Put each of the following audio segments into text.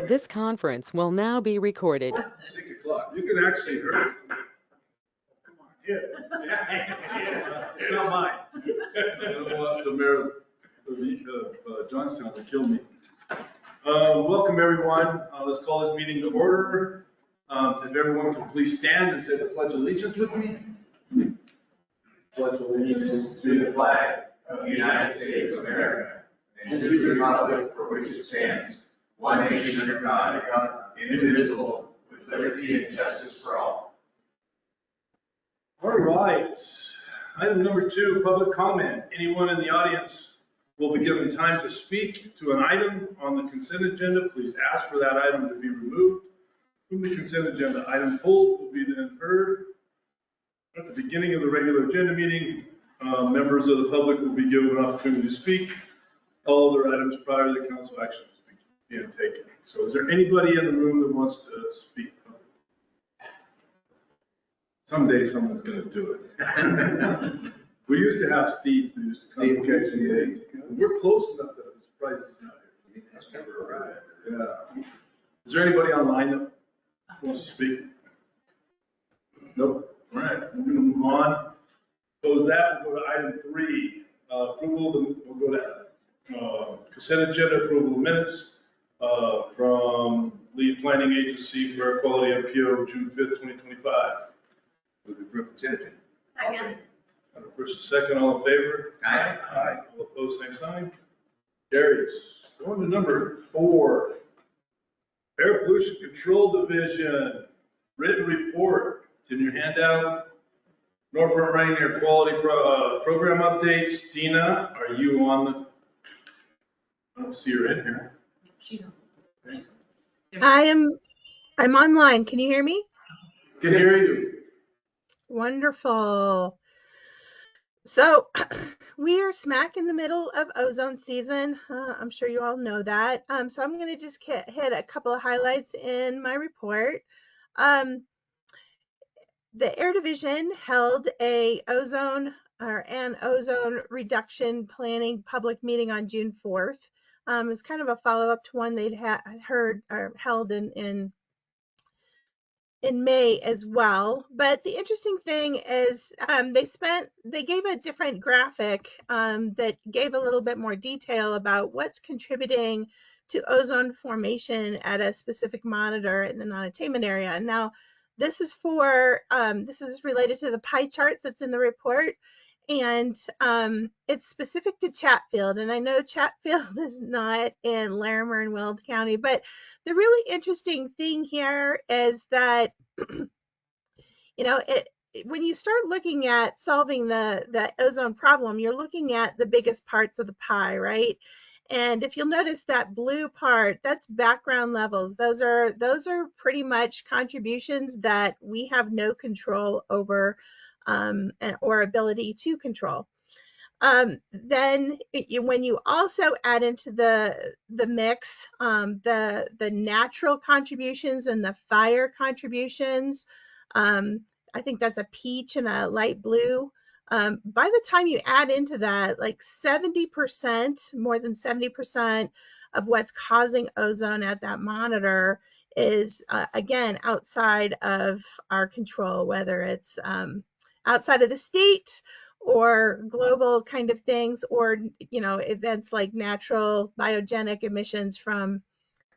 This conference will now be recorded. 6 o'clock. You can actually hear it. Come on. Yeah. It's not mine. I don't want the mayor of Johnstown to kill me. Welcome, everyone. Let's call this meeting to order. If everyone can please stand and say the Pledge of Allegiance with me. Pledge allegiance to the flag of the United States of America and to the republic for which it stands, one nation under God, indivisible, with liberty and justice for all. All right. Item number 2, public comment. Anyone in the audience will be given time to speak to an item on the consent agenda. Please ask for that item to be removed from the consent agenda. Item pulled will be then heard at the beginning of the regular agenda meeting. Members of the public will be given an opportunity to speak. All other items prior to the council action is being taken. So is there anybody in the room that wants to speak? Someday someone's going to do it. We used to have Steve who used to come occasionally. We're close enough that I'm surprised he's not here. That's never arrived. Yeah. Is there anybody online that wants to speak? Nope. All right, we're going to move on. Close that. We'll go to item 3. Approval. We'll go to consent agenda approval of minutes from Lead Planning Agency for Air Quality NPO June 5th, 2025. With the group consent agenda. Second. First and second, all in favor? Aye. Aye. All opposed, same sign. Carries. Going to number 4. Air Pollution Control Division, written report. It's in your handout. Norfolk Rain Air Quality Program updates. Dina, are you on the? I don't see her in here. She's on. Okay. I'm online. Can you hear me? Can hear you. Wonderful. So we are smack in the middle of ozone season. I'm sure you all know that. So I'm going to just hit a couple of highlights in my report. The Air Division held an ozone reduction planning public meeting on June 4th. It was kind of a follow-up to one they'd held in May as well. But the interesting thing is they gave a different graphic that gave a little bit more detail about what's contributing to ozone formation at a specific monitor in the non-attainment area. Now, this is related to the pie chart that's in the report, and it's specific to Chatfield. And I know Chatfield is not in Larimer and Weld County, but the really interesting thing here is that, when you start looking at solving the ozone problem, you're looking at the biggest parts of the pie, right? And if you'll notice that blue part, that's background levels. Those are pretty much contributions that we have no control over or ability to control. Then when you also add into the mix the natural contributions and the fire contributions, I think that's a peach and a light blue. By the time you add into that, like 70%, more than 70% of what's causing ozone at that monitor is, again, outside of our control, whether it's outside of the state or global kind of things, or, events like natural biogenic emissions from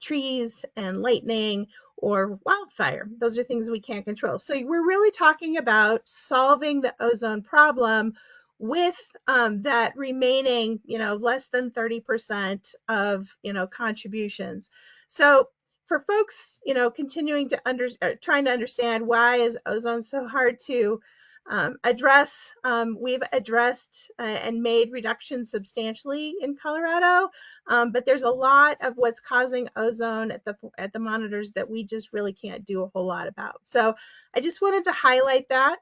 trees and lightning or wildfire. Those are things we can't control. So we're really talking about solving the ozone problem with that remaining, less than 30% of, contributions. So for folks, continuing to trying to understand why is ozone so hard to address, we've addressed and made reductions substantially in Colorado, but there's a lot of what's causing ozone at the monitors that we just really can't do a whole lot about. So I just wanted to highlight that.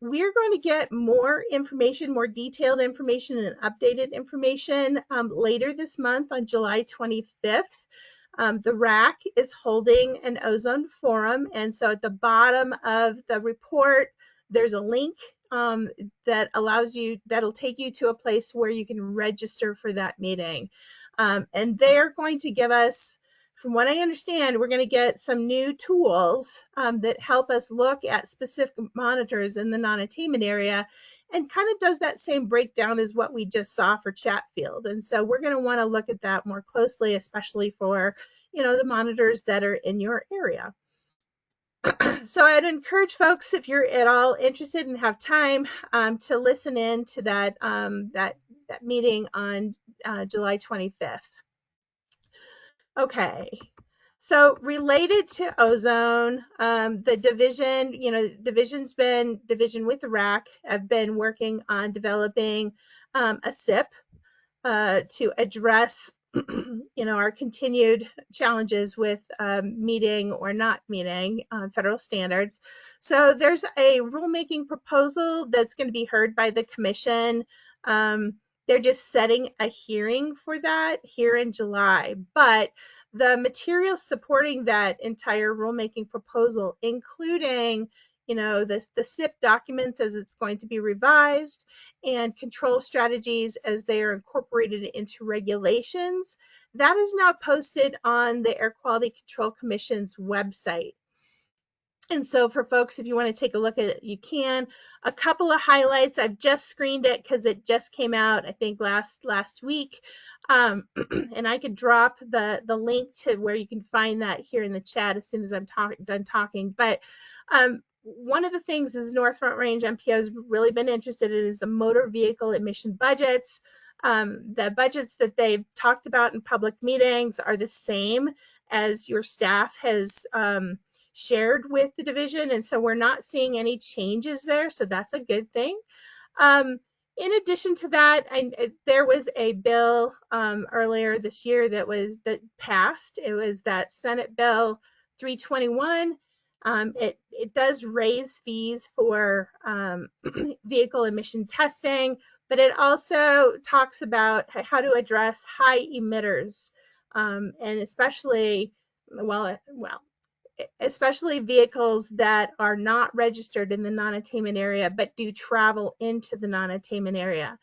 We're going to get more information, more detailed information and updated information later this month on July 25th. The RAC is holding an ozone forum, and so at the bottom of the report, there's a link that'll take you to a place where you can register for that meeting. And they're going to give us from what I understand, we're going to get some new tools that help us look at specific monitors in the non-attainment area, and kind of does that same breakdown as what we just saw for Chatfield. And so we're going to want to look at that more closely, especially for, the monitors that are in your area. So I'd encourage folks, if you're at all interested and have time, to listen in to that meeting on July 25th. Okay. So related to ozone, the division with RAC have been working on developing a SIP to address our continued challenges with meeting or not meeting federal standards. So there's a rulemaking proposal that's going to be heard by the commission. They're just setting a hearing for that here in July, but the materials supporting that entire rulemaking proposal, including the SIP documents as it's going to be revised, and control strategies as they are incorporated into regulations, that is now posted on the Air Quality Control Commission's website. And so for folks, if you want to take a look at it, you can. A couple of highlights. I've just screened it because it just came out, I think, last week. And I could drop the link to where you can find that here in the chat as soon as I'm done talking. But one of the things is North Front Range MPO has really been interested in is the motor vehicle emission budgets. The budgets that they've talked about in public meetings are the same as your staff has shared with the division, and so we're not seeing any changes there, so that's a good thing. In addition to that, there was a bill earlier this year that passed. It was that Senate Bill 321. It does raise fees for vehicle emission testing, but it also talks about how to address high emitters, and especially vehicles that are not registered in the non-attainment area but do travel into the non-attainment area.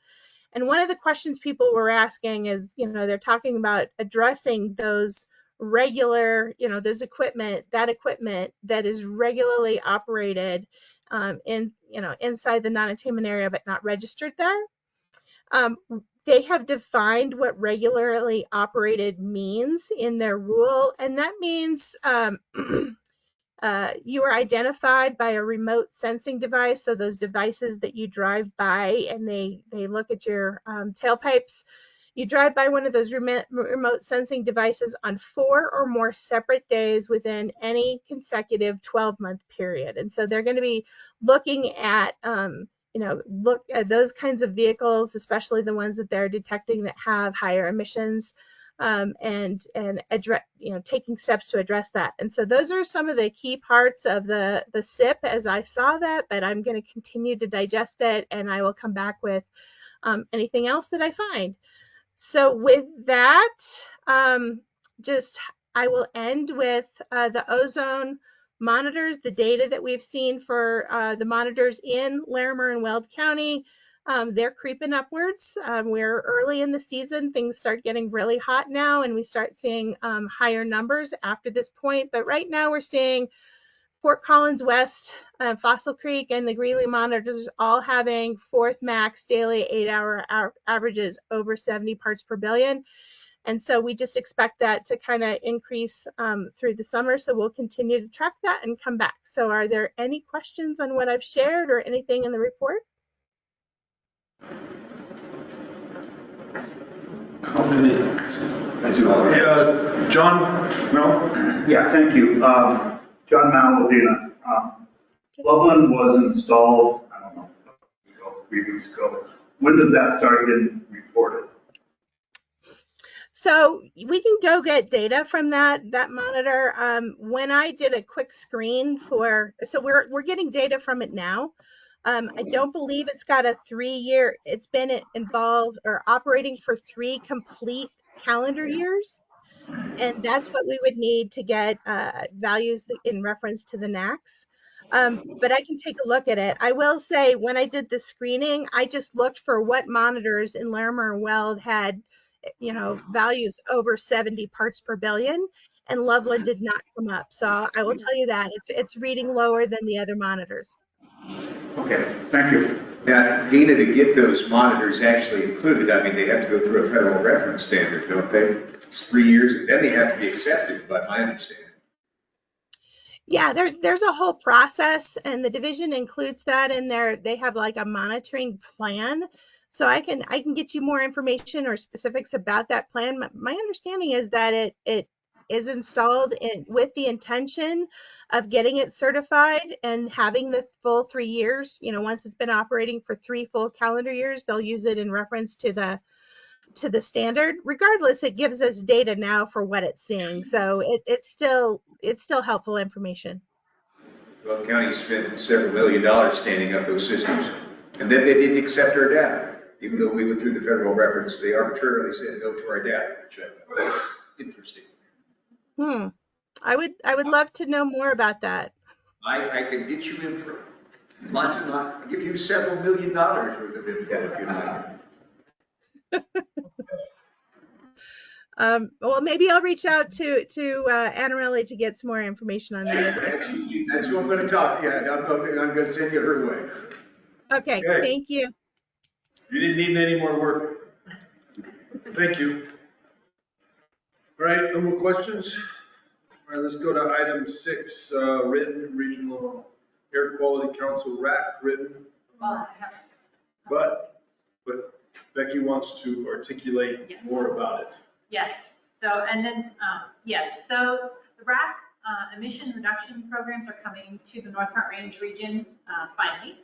And one of the questions people were asking is, they're talking about addressing those regular, those equipment that is regularly operated inside the non-attainment area but not registered there. They have defined what regularly operated means in their rule, and that means you are identified by a remote sensing device. So those devices that you drive by and they look at your tailpipes. You drive by one of those remote sensing devices on 4 or more separate days within any consecutive 12-month period. And so they're going to be looking at look at those kinds of vehicles, especially the ones that they're detecting that have higher emissions, and address, taking steps to address that. And so those are some of the key parts of the SIP as I saw that, but I'm going to continue to digest it, and I will come back with anything else that I find. So with that, I will end with the ozone monitors, the data that we've seen for the monitors in Larimer and Weld County. They're creeping upwards. We're early in the season. Things start getting really hot now, and we start seeing higher numbers after this point. But right now we're seeing Fort Collins West, Fossil Creek, and the Greeley monitors all having fourth max daily 8-hour averages over 70 parts per billion. And so we just expect that to kind of increase through the summer. So we'll continue to track that and come back. So are there any questions on what I've shared or anything in the report? I do. Yeah, John, no? Yeah, thank you. John Maladina. Loveland was installed, I don't know, 3 weeks ago. When does that start getting reported? So we can go get data from that monitor. When I did a quick screen so we're getting data from it now. I don't believe it's got a 3-year, it's been involved or operating for 3 complete calendar years. And that's what we would need to get values in reference to the NACs. But I can take a look at it. I will say when I did the screening, I just looked for what monitors in Larimer and Weld had, values over 70 parts per billion. and Loveland did not come up. So I will tell you that it's reading lower than the other monitors. Okay, thank you. Now, Dina, to get those monitors actually included, I mean, they have to go through a federal reference standard, don't they? It's 3 years, and then they have to be accepted, by my understanding. Yeah, there's a whole process, and the division includes that in there. They have like a monitoring plan. So I can get you more information or specifics about that plan. My understanding is that it is installed with the intention of getting it certified and having the full 3 years. Once it's been operating for 3 full calendar years, they'll use it in reference to the standard. Regardless, it gives us data now for what it's seeing. So it's still helpful information. Well, the county spent several $million standing up those systems, and then they didn't accept our data, even though we went through the federal records. They arbitrarily said no to our data, which I found interesting. I would love to know more about that. I can get you in for lots and lots. I'll give you several $1 million worth of info if you like. Well, maybe I'll reach out to Anarelli to get some more information on that. That's who I'm going to talk. Yeah, I'm going to send you her way. Okay, Okay. thank you. You didn't need any more work. Thank you. All right, no more questions? All right, let's go to item 6, written Regional Air Quality Council RAC written. But Becky wants to articulate Yes. more about it. Yes, so, and then, yes, so the RAC emission reduction programs are coming to the North Front Range region, finally.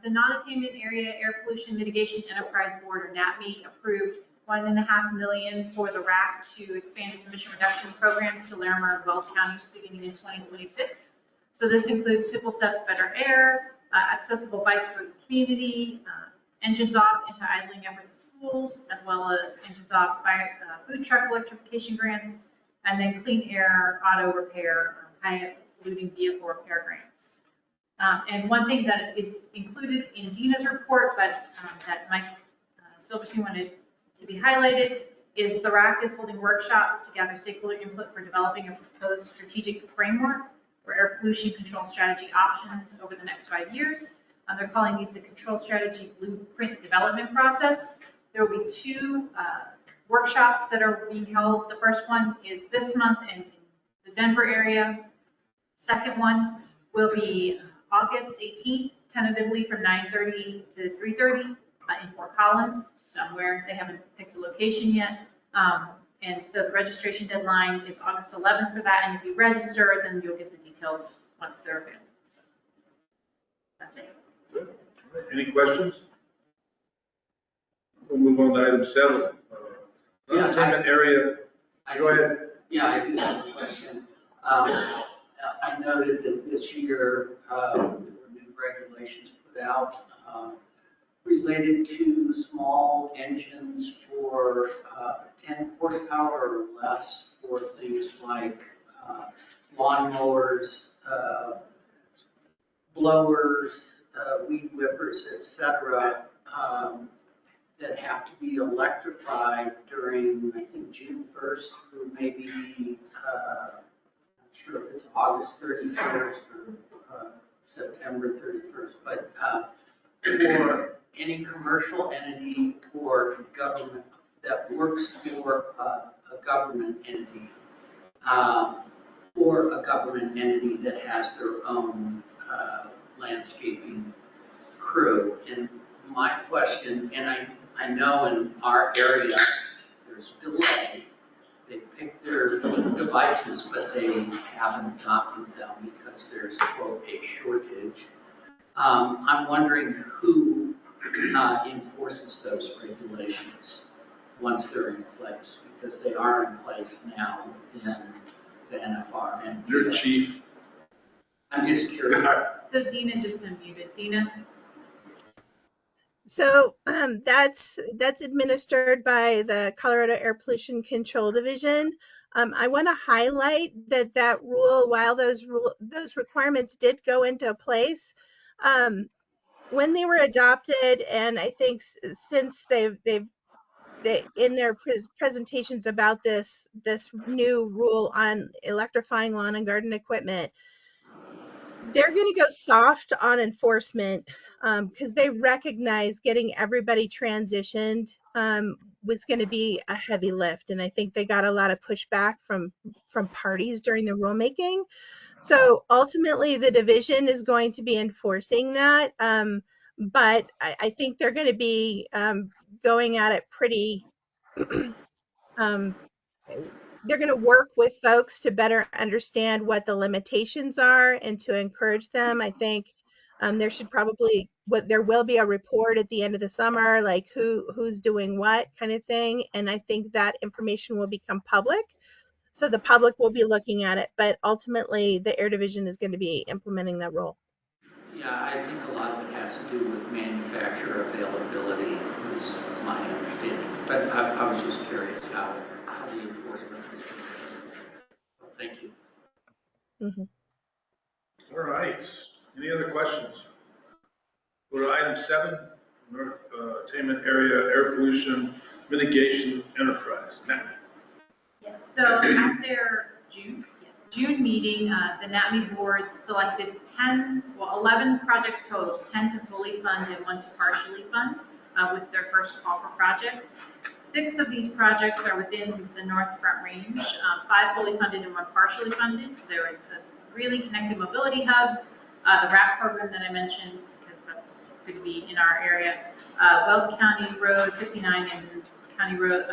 The Non-Attainment Area Air Pollution Mitigation Enterprise Board, or NAPME, approved $1.5 million for the RAC to expand its emission reduction programs to Larimer and Wells counties beginning in 2026. So this includes Simple Steps, Better Air, accessible bikes for the community, engines off anti-idling efforts at schools, as well as engines off food truck electrification grants, and then clean air auto repair, high polluting vehicle repair grants. And one thing that is included in Dina's report, but that Mike Silverstein wanted to be highlighted, is the RAC is holding workshops to gather stakeholder input for developing a proposed strategic framework for air pollution control strategy options over the next 5 years. They're calling these the control strategy blueprint development process. There will be 2 workshops that are being held. The first one is this month in the Denver area. Second one will be August 18th, tentatively from 9:30 to 3:30 in Fort Collins, somewhere. They haven't picked a location yet. And so the registration deadline is August 11th for that. And if you register, then you'll get the details once they're available. So that's it. Good. All right, any questions? We'll move on to item 7. Non-attainment area, go ahead. Yeah, I do have a question. I noted that this year, there were new regulations put out related to small engines for 10 horsepower or less for things like lawnmowers, blowers, weed whippers, etc., that have to be electrified during, I think, June 1st through maybe, not sure if it's August 31st or September 31st, but for any commercial entity or government that works for a government entity, or a government entity that has their own landscaping crew. And my question, and I know in our area, there's delay. They pick their devices, but they haven't adopted them because there's, quote, a shortage. I'm wondering who enforces those regulations once they're in place, because they are in place now within the NFRMPO. Your chief. I'm just curious. So Dina just unmuted. Dina? So that's administered by the Colorado Air Pollution Control Division. I want to highlight that rule, while those requirements did go into place, when they were adopted, and I think since they've in their presentations about this new rule on electrifying lawn and garden equipment, they're going to go soft on enforcement because they recognize getting everybody transitioned was going to be a heavy lift, and I think they got a lot of pushback from parties during the rulemaking. So ultimately, the division is going to be enforcing that, but I think they're going to be going at it pretty. um, they're going to work with folks to better understand what the limitations are and to encourage them. I think there should probably there will be a report at the end of the summer, like who's doing what kind of thing, and I think that information will become public, so the public will be looking at it. But ultimately, the Air Division is going to be implementing that rule. Yeah, I think a lot of it has to do with manufacturer availability, is my understanding. But I was just curious how the enforcement is. Thank you. Mm-hmm. All right. Any other questions? Go to item 7, North Attainment Area Air Pollution Mitigation Enterprise. Matt. Yes, so at their June meeting, the NATME board selected 11 projects total, 10 to fully fund and 1 to partially fund with their first call for projects. 6 of these projects are within the North Front Range, 5 fully funded and 1 partially funded. So there was the really connected mobility hubs, the RAP program that I mentioned, because that's going to be in our area, Wells County Road 59 and County Road,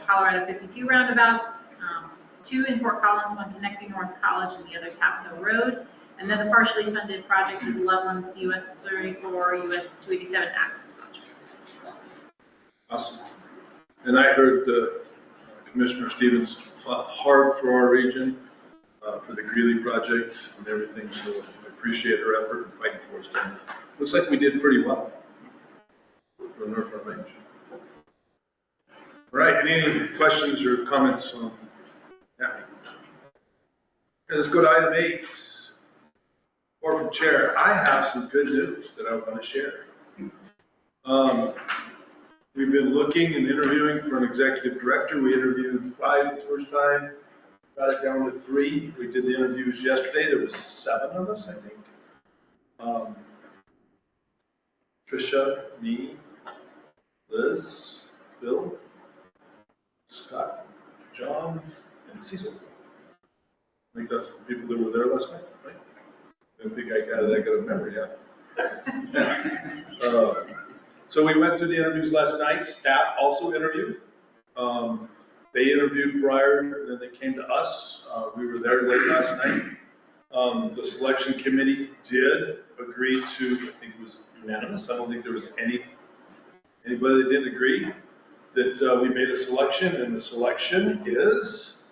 Colorado 52 roundabouts, 2 in Fort Collins, 1 connecting North College and the other Taptoe Road. And then the partially funded project is Loveland's US 34, US 287 access projects. Awesome. And I heard Commissioner Stevens fought hard for our region, for the Greeley project and everything, so I appreciate her effort in fighting for us. Dan. Looks like we did pretty well for the North Front Range. All right, any questions or comments on that? Okay, let's go to item 8. Or from Chair, I have some good news that I want to share. We've been looking and interviewing for an executive director. We interviewed 5 the first time, got it down to 3. We did the interviews yesterday. There was 7 of us, I think. Tricia, me, Liz, Bill, Scott, John, and Cecil. I think that's the people that were there last night, right? I don't think I got that good of memory yet. So we went through the interviews last night. Staff also interviewed. They interviewed prior, then they came to us. We were there late last night. The selection committee did agree to, I think it was unanimous. I don't think there was anybody that didn't agree that we made a selection, and the selection is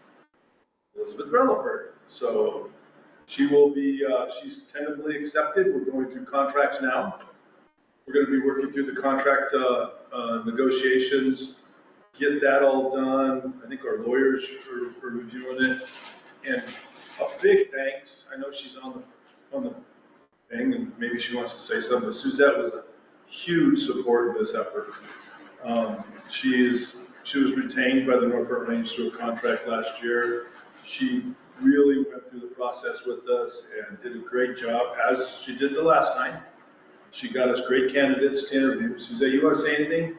Elizabeth Relaford. So she will be, she's tentatively accepted. We're going through contracts now. We're going to be working through the contract negotiations, get that all done. I think our lawyers are reviewing it. And a big thanks. I know she's on the thing, and maybe she wants to say something, but Suzette was a huge support in this effort. She was retained by the North Front Range through a contract last year. She really went through the process with us and did a great job, as she did the last time. She got us great candidates to interview. Suzette, you want to say anything?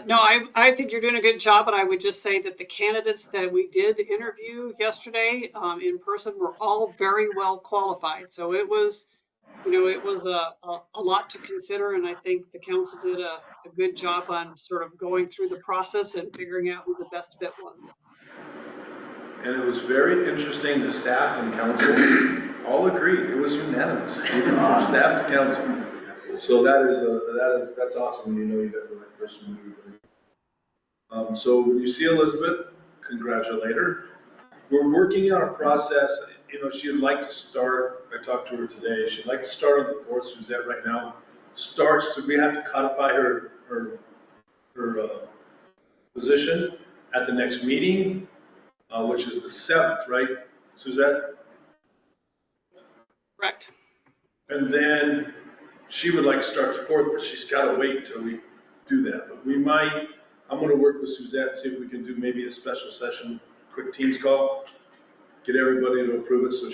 No, I think you're doing a good job, and I would just say that the candidates that we did interview yesterday in person were all very well qualified. So it was, it was a lot to consider, and I think the council did a good job on sort of going through the process and figuring out who the best fit was. And it was very interesting. The staff and council all agreed. It was unanimous, even from staff to council. So that's awesome when you got the right person. So when you see Elizabeth, congratulate her. We're working on a process. She'd like to start. I talked to her today. She'd like to start on the 4th. Suzette right now starts. So we have to codify her position at the next meeting, which is the 7th, right, Suzette? Correct. And then she would like to start the 4th, but she's got to wait until we do that. But we might, I'm gonna work with Suzette, see if we can do maybe a special session, quick Teams call. Get everybody to approve it so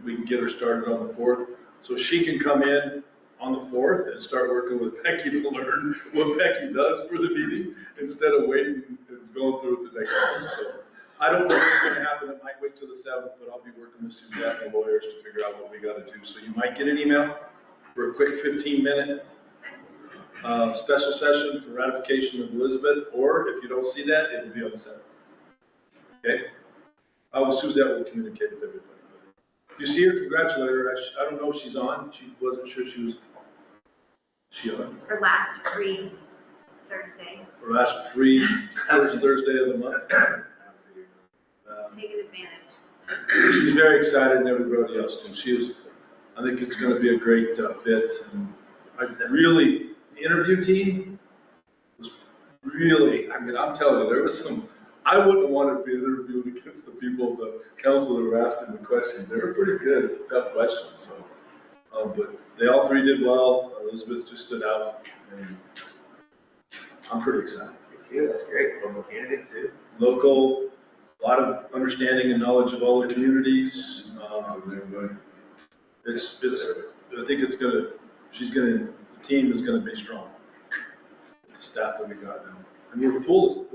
we can get her started on the 4th. So she can come in on the 4th and start working with Becky to learn what Becky does for the meeting instead of waiting and going through it the next month. So I don't know what's gonna happen. It might wait till the 7th, but I'll be working with Suzette and the lawyers to figure out what we gotta do. So you might get an email for a quick 15-minute special session for ratification of Elizabeth, or if you don't see that, it will be on the 7th. Okay? Suzette will communicate with everybody. You see her, congratulate her. I don't know if she's on. She wasn't sure she was. She on? Her last free Thursday. Her last free first Thursday of the month. Taking advantage. She's very excited, and everybody else too. I think it's going to be a great fit. And the interview team was really, I mean, I'm telling you, there was some, I wouldn't want to be interviewed against the people, the council that were asking the questions. They were pretty good, tough questions. So, but they all three did well. Elizabeth just stood out, and I'm pretty excited. That's great. Local candidate too. Local, a lot of understanding and knowledge of all the communities. I think the team is gonna be strong. The staff that we got now. And we're full.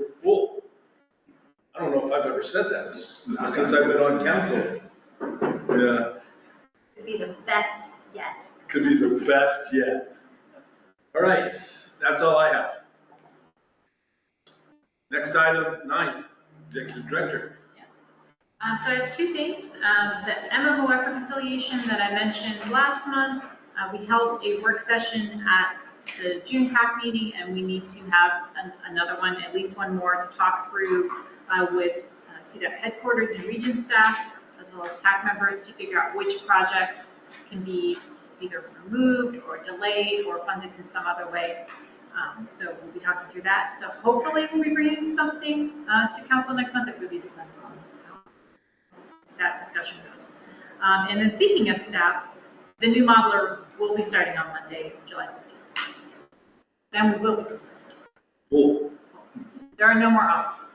I don't know if I've ever said that since I've been on council. Yeah. Could be the best yet. Could be the best yet. All right, that's all I have. Next item, 9, Executive Director. Yes. So I have 2 things. The MMOF reconciliation that I mentioned last month, we held a work session at the June TAC meeting, and we need to have another one, at least one more, to talk through with CDEP headquarters and region staff, as well as TAC members, to figure out which projects can be either removed or delayed or funded in some other way. So we'll be talking through that. So hopefully we'll be bringing something to council next month. It really depends on how that discussion goes. And then speaking of staff, the new modeler will be starting on Monday, July 15th. Then we will be closed. Cool. There are no more offices.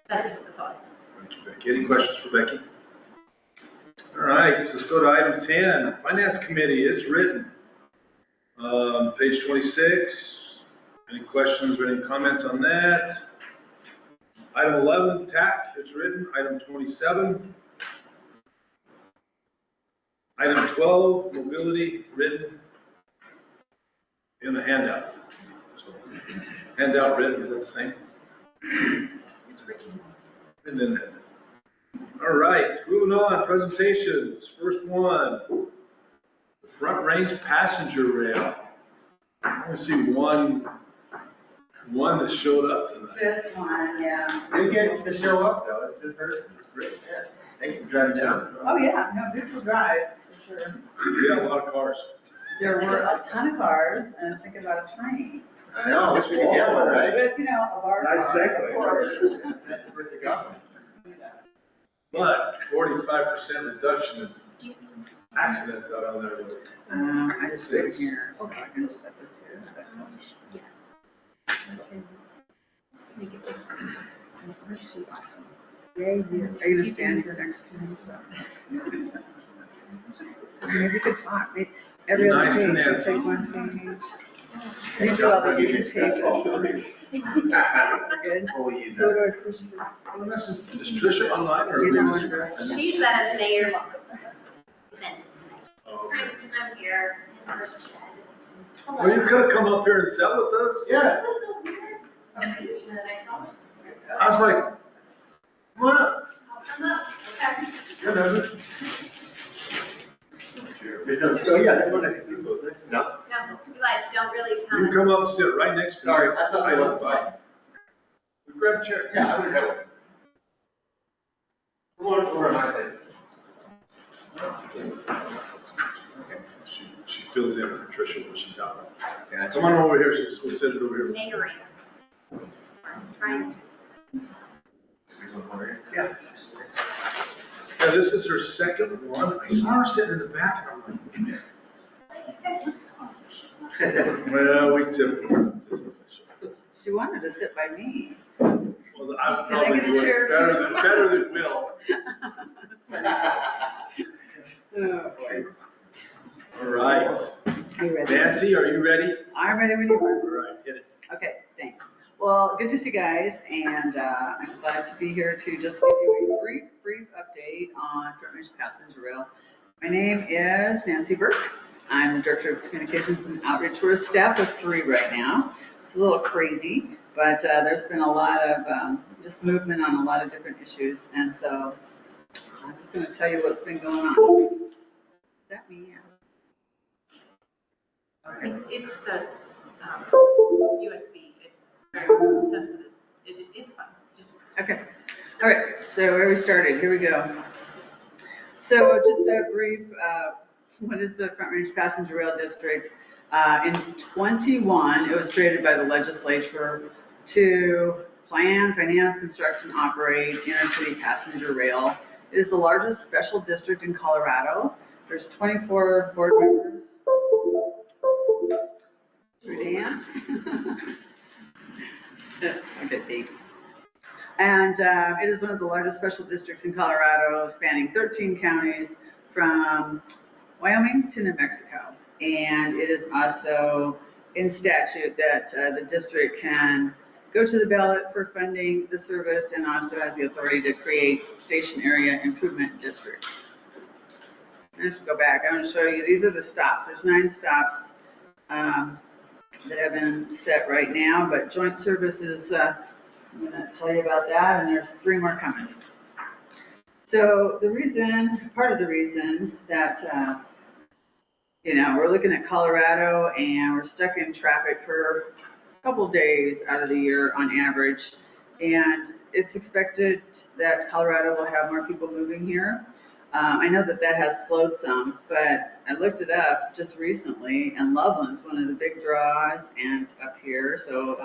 That's it, that's all. Thank you, Becky. Any questions for Becky? All right, let's go to item 10, Finance Committee. It's written. Page 26. Any questions or any comments on that? Item 11, TAC. It's written. Item 27. Item 12, Mobility, written in the handout. So, handout written, is that the same? It's written. And then, all right, moving on, presentations. First one, the Front Range Passenger Rail. I only see one that showed up tonight. Just one, yeah. They get to show up though, it's in person, it's great, yeah. Thank you for driving down. Oh, yeah, no, beautiful drive, for sure. Yeah, a lot of cars. There were a ton of cars, and I was thinking about a train. I know, I wish we could get one, right? With, you know, a bar. Nice segue. Of course. That's the birthday government. But 45% reduction in accidents out on that road. I just sit here. Okay. I'm gonna set this here. Make it work. Awesome. Yay, you. Are you gonna stand here next to me, so? Maybe we could talk, maybe every other Nice to page, Nancy. take one page. Maybe all the pages. Good. Fully use So that. do I push this? Is Tricia online or? You know, is- She's at a mayor's event tonight. Oh, okay. I'm here in her stead. Well, you could have come up here and sat with us. Yeah. That was so weird. Should I come? I was like, come on up. I'll come up. Okay. You're never. Oh, yeah, that's what I can see those, no? No, you guys don't really You come. can come up and sit right next to me. Sorry, I thought I was fine. We grab a chair. Yeah, I would have. Come on over on my side. She fills in for Tricia when she's out. Gotcha. Come on over here, we'll sit it over here. Mayoring. Trying. Squeeze one more in. Yeah. Yeah, this is her second one. I saw her sitting in the back and I'm like, guys look so official. Well, we typically just official. She wanted to sit by me. Well, I'm Can I probably get a doing chair too? better than Will. Oh, boy. All right. Are you ready? Nancy, are you ready? I'm ready when you All are. right, hit it. Okay, thanks. Well, good to see you guys, and I'm glad to be here to just give you a brief update on Front Range Passenger Rail. My name is Nancy Burke. I'm the Director of Communications and Outreach. We're a staff of 3 right now. It's a little crazy, but there's been a lot of just movement on a lot of different issues, and so I'm just going to tell you what's been going on. Is that me? Okay. It's the USB. It's very sensitive. It's fine. Just. Okay. All right. So where we started, here we go. So just a brief, what is the Front Range Passenger Rail District? In 21, it was created by the legislature to plan, finance, construct, and operate intercity passenger rail. It is the largest special district in Colorado. There's 24 board members. Should we dance? Okay, thanks. And it is one of the largest special districts in Colorado, spanning 13 counties from Wyoming to New Mexico. And it is also in statute that the district can go to the ballot for funding the service and also has the authority to create station area improvement districts. Let's go back. I want to show you, these are the stops. There's 9 stops that have been set right now, but joint services, I'm going to tell you about that, and there's 3 more coming. So the reason, part of the reason that, we're looking at Colorado and we're stuck in traffic for a couple days out of the year on average, and it's expected that Colorado will have more people moving here. I know that has slowed some, but I looked it up just recently, and Loveland's one of the big draws and up here, so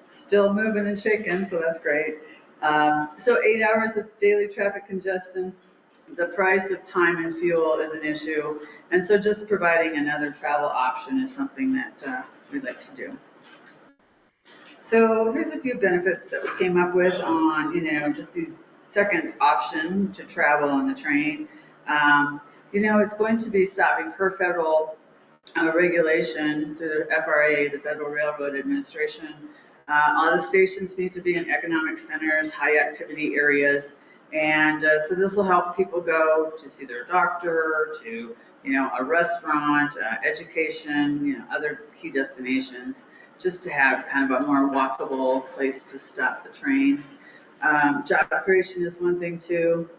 still moving and shaking, so that's great. So 8 hours of daily traffic congestion. The price of time and fuel is an issue, and so just providing another travel option is something that we'd like to do. So here's a few benefits that we came up with on, just these second option to travel on the train. It's going to be stopping per federal regulation through the FRA, the Federal Railroad Administration. All the stations need to be in economic centers, high activity areas. And so this will help people go to see their doctor, to, a restaurant, education, other key destinations, just to have kind of a more walkable place to stop the train. Job creation is one thing too,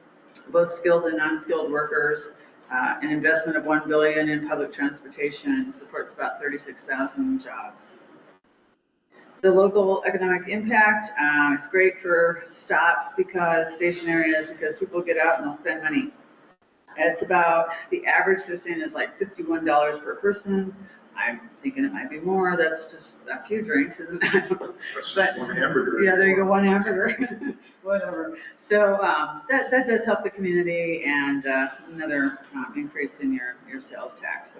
both skilled and unskilled workers. An investment of $1 billion in public transportation supports about 36,000 jobs. The local economic impact, it's great for stops because station areas, because people get out and they'll spend money. It's about, the average they're saying is like $51 per person. I'm thinking it might be more. That's just a few drinks, isn't it? That's just one hamburger. Yeah, there you go, one hamburger, whatever. So that does help the community, and another increase in your sales tax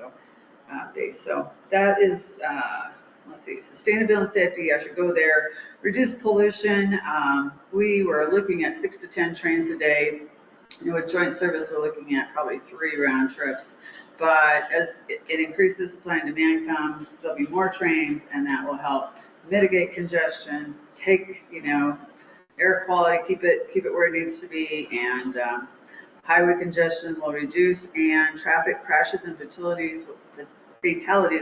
base. So that is, let's see, sustainability and safety, I should go there. Reduce pollution, we were looking at 6 to 10 trains a day. With joint service, we're looking at probably 3 round trips. But as it increases, supply and demand comes, there'll be more trains, and that will help mitigate congestion, take, air quality, keep it where it needs to be, and highway congestion will reduce, and traffic crashes and fatalities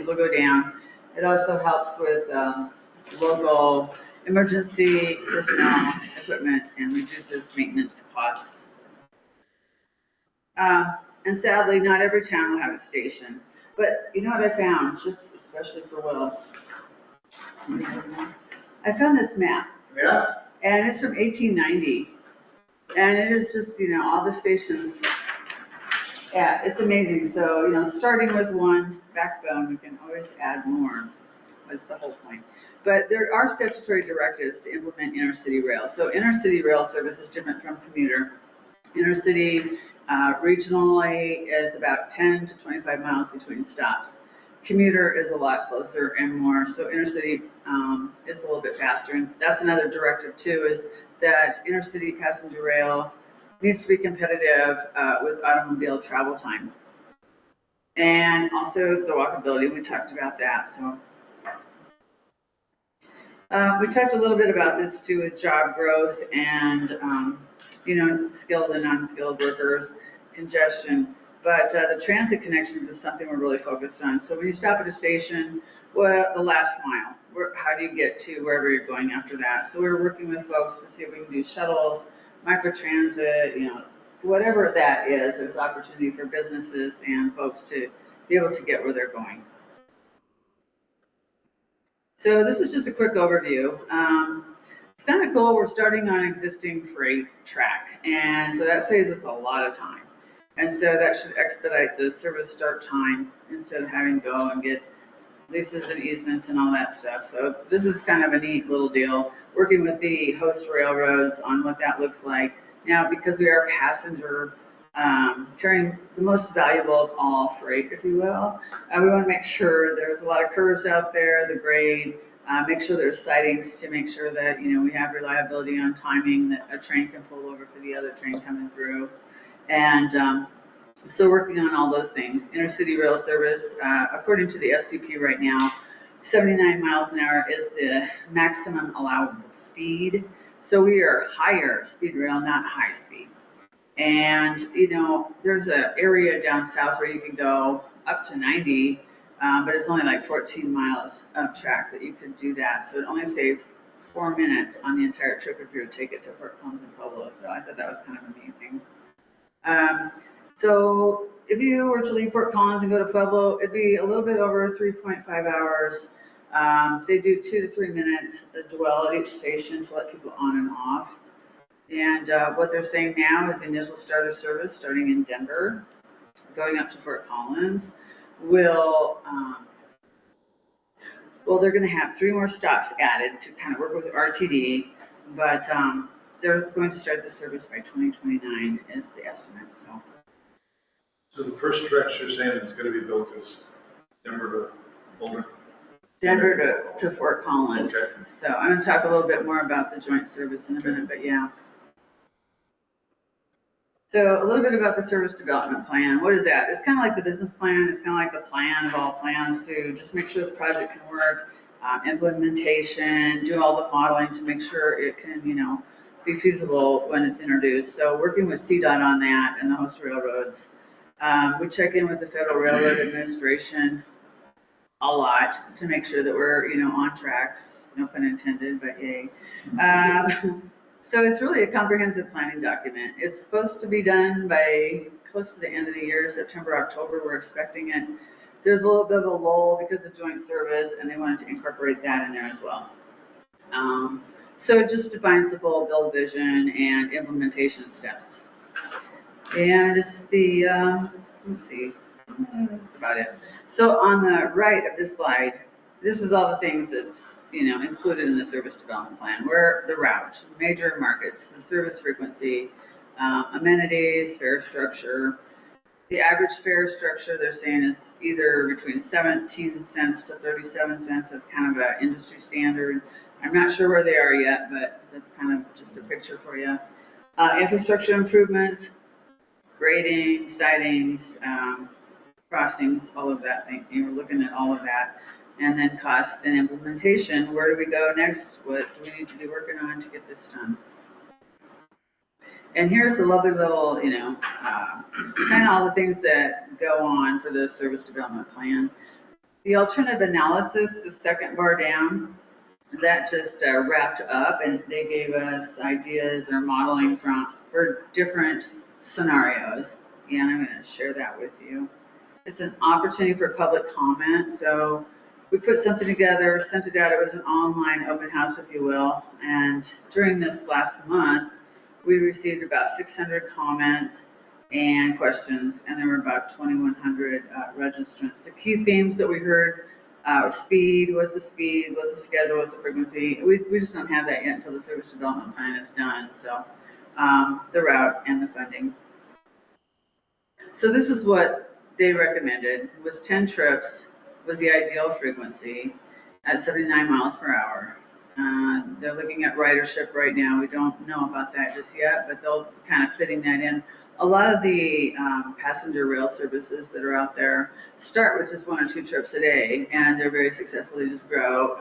will go down. It also helps with local emergency personnel, equipment, and reduces maintenance costs. And sadly, not every town will have a station. But you know what I found, just especially for Will? I found this map. Yeah. And it's from 1890. And it is just, all the stations. Yeah, it's amazing. So, starting with one backbone, we can always add more. That's the whole point. But there are statutory directives to implement intercity rail. So intercity rail service is different from commuter. Intercity regionally is about 10 to 25 miles between stops. Commuter is a lot closer and more, so intercity is a little bit faster. And that's another directive too, is that intercity passenger rail needs to be competitive with automobile travel time. And also the walkability, we talked about that. So we talked a little bit about this too with job growth and, skilled and unskilled workers, congestion. But the transit connections is something we're really focused on. So when you stop at a station, well, the last mile, how do you get to wherever you're going after that? So we're working with folks to see if we can do shuttles, microtransit, whatever that is, there's opportunity for businesses and folks to be able to get where they're going. So this is just a quick overview. It's kind of cool. We're starting on existing freight track, and so that saves us a lot of time. And so that should expedite the service start time instead of having to go and get leases and easements and all that stuff. So this is kind of a neat little deal, working with the host railroads on what that looks like. Now, because we are passenger carrying the most valuable of all freight, if you will, we want to make sure there's a lot of curves out there, the grade, make sure there's sightings to make sure that, we have reliability on timing, that a train can pull over for the other train coming through. And so working on all those things. Intercity rail service, according to the SDP right now, 79 miles an hour is the maximum allowable speed. So we are higher speed rail, not high speed. And, there's an area down south where you can go up to 90, but it's only like 14 miles of track that you could do that. So it only saves 4 minutes on the entire trip if you would take it to Fort Collins and Pueblo. So I thought that was kind of amazing. So if you were to leave Fort Collins and go to Pueblo, it'd be a little bit over 3.5 hours. They do 2 to 3 minutes dwell at each station to let people on and off. And what they're saying now is the initial starter service starting in Denver, going up to Fort Collins, will, they're going to have 3 more stops added to kind of work with RTD, but they're going to start the service by 2029 is the estimate. So the first stretch you're saying is going to be built is Denver to Boulder? Denver to Fort Collins. Okay. So I'm going to talk a little bit more about the joint service in a minute, but yeah. So a little bit about the service development plan. What is that? It's kind of like the business plan. It's kind of like the plan of all plans to just make sure the project can work, implementation, do all the modeling to make sure it can, be feasible when it's introduced. So working with CDOT on that and the host railroads. We check in with the Federal Railroad Administration a lot to make sure that we're, on tracks, no pun intended, but yay. So it's really a comprehensive planning document. It's supposed to be done by close to the end of the year, September, October, we're expecting it. There's a little bit of a lull because of joint service, and they wanted to incorporate that in there as well. So it just defines the full build vision and implementation steps. And it's the, let's see, that's about it. So on the right of this slide, this is all the things that's, included in the service development plan. Where the route, major markets, the service frequency, amenities, fare structure. The average fare structure they're saying is either between 17 cents to 37 cents. That's kind of an industry standard. I'm not sure where they are yet, but that's kind of just a picture for you. Infrastructure improvements, grading, sidings, crossings, all of that thing. You're looking at all of that. And then cost and implementation. Where do we go next? What do we need to be working on to get this done? And here's a lovely little, kind of all the things that go on for the service development plan. The alternative analysis, the second bar down, that just wrapped up, and they gave us ideas or modeling for different scenarios. And I'm going to share that with you. It's an opportunity for public comment. So we put something together, sent it out. It was an online open house, if you will. And during this last month, we received about 600 comments and questions, and there were about 2,100 registrants. The key themes that we heard were speed, what's the schedule, what's the frequency. We just don't have that yet until the service development plan is done. So the route and the funding. So this is what they recommended, was 10 trips was the ideal frequency at 79 miles per hour. They're looking at ridership right now. We don't know about that just yet, but they'll kind of fitting that in. A lot of the passenger rail services that are out there start with just 1 or 2 trips a day, and they're very successfully just grow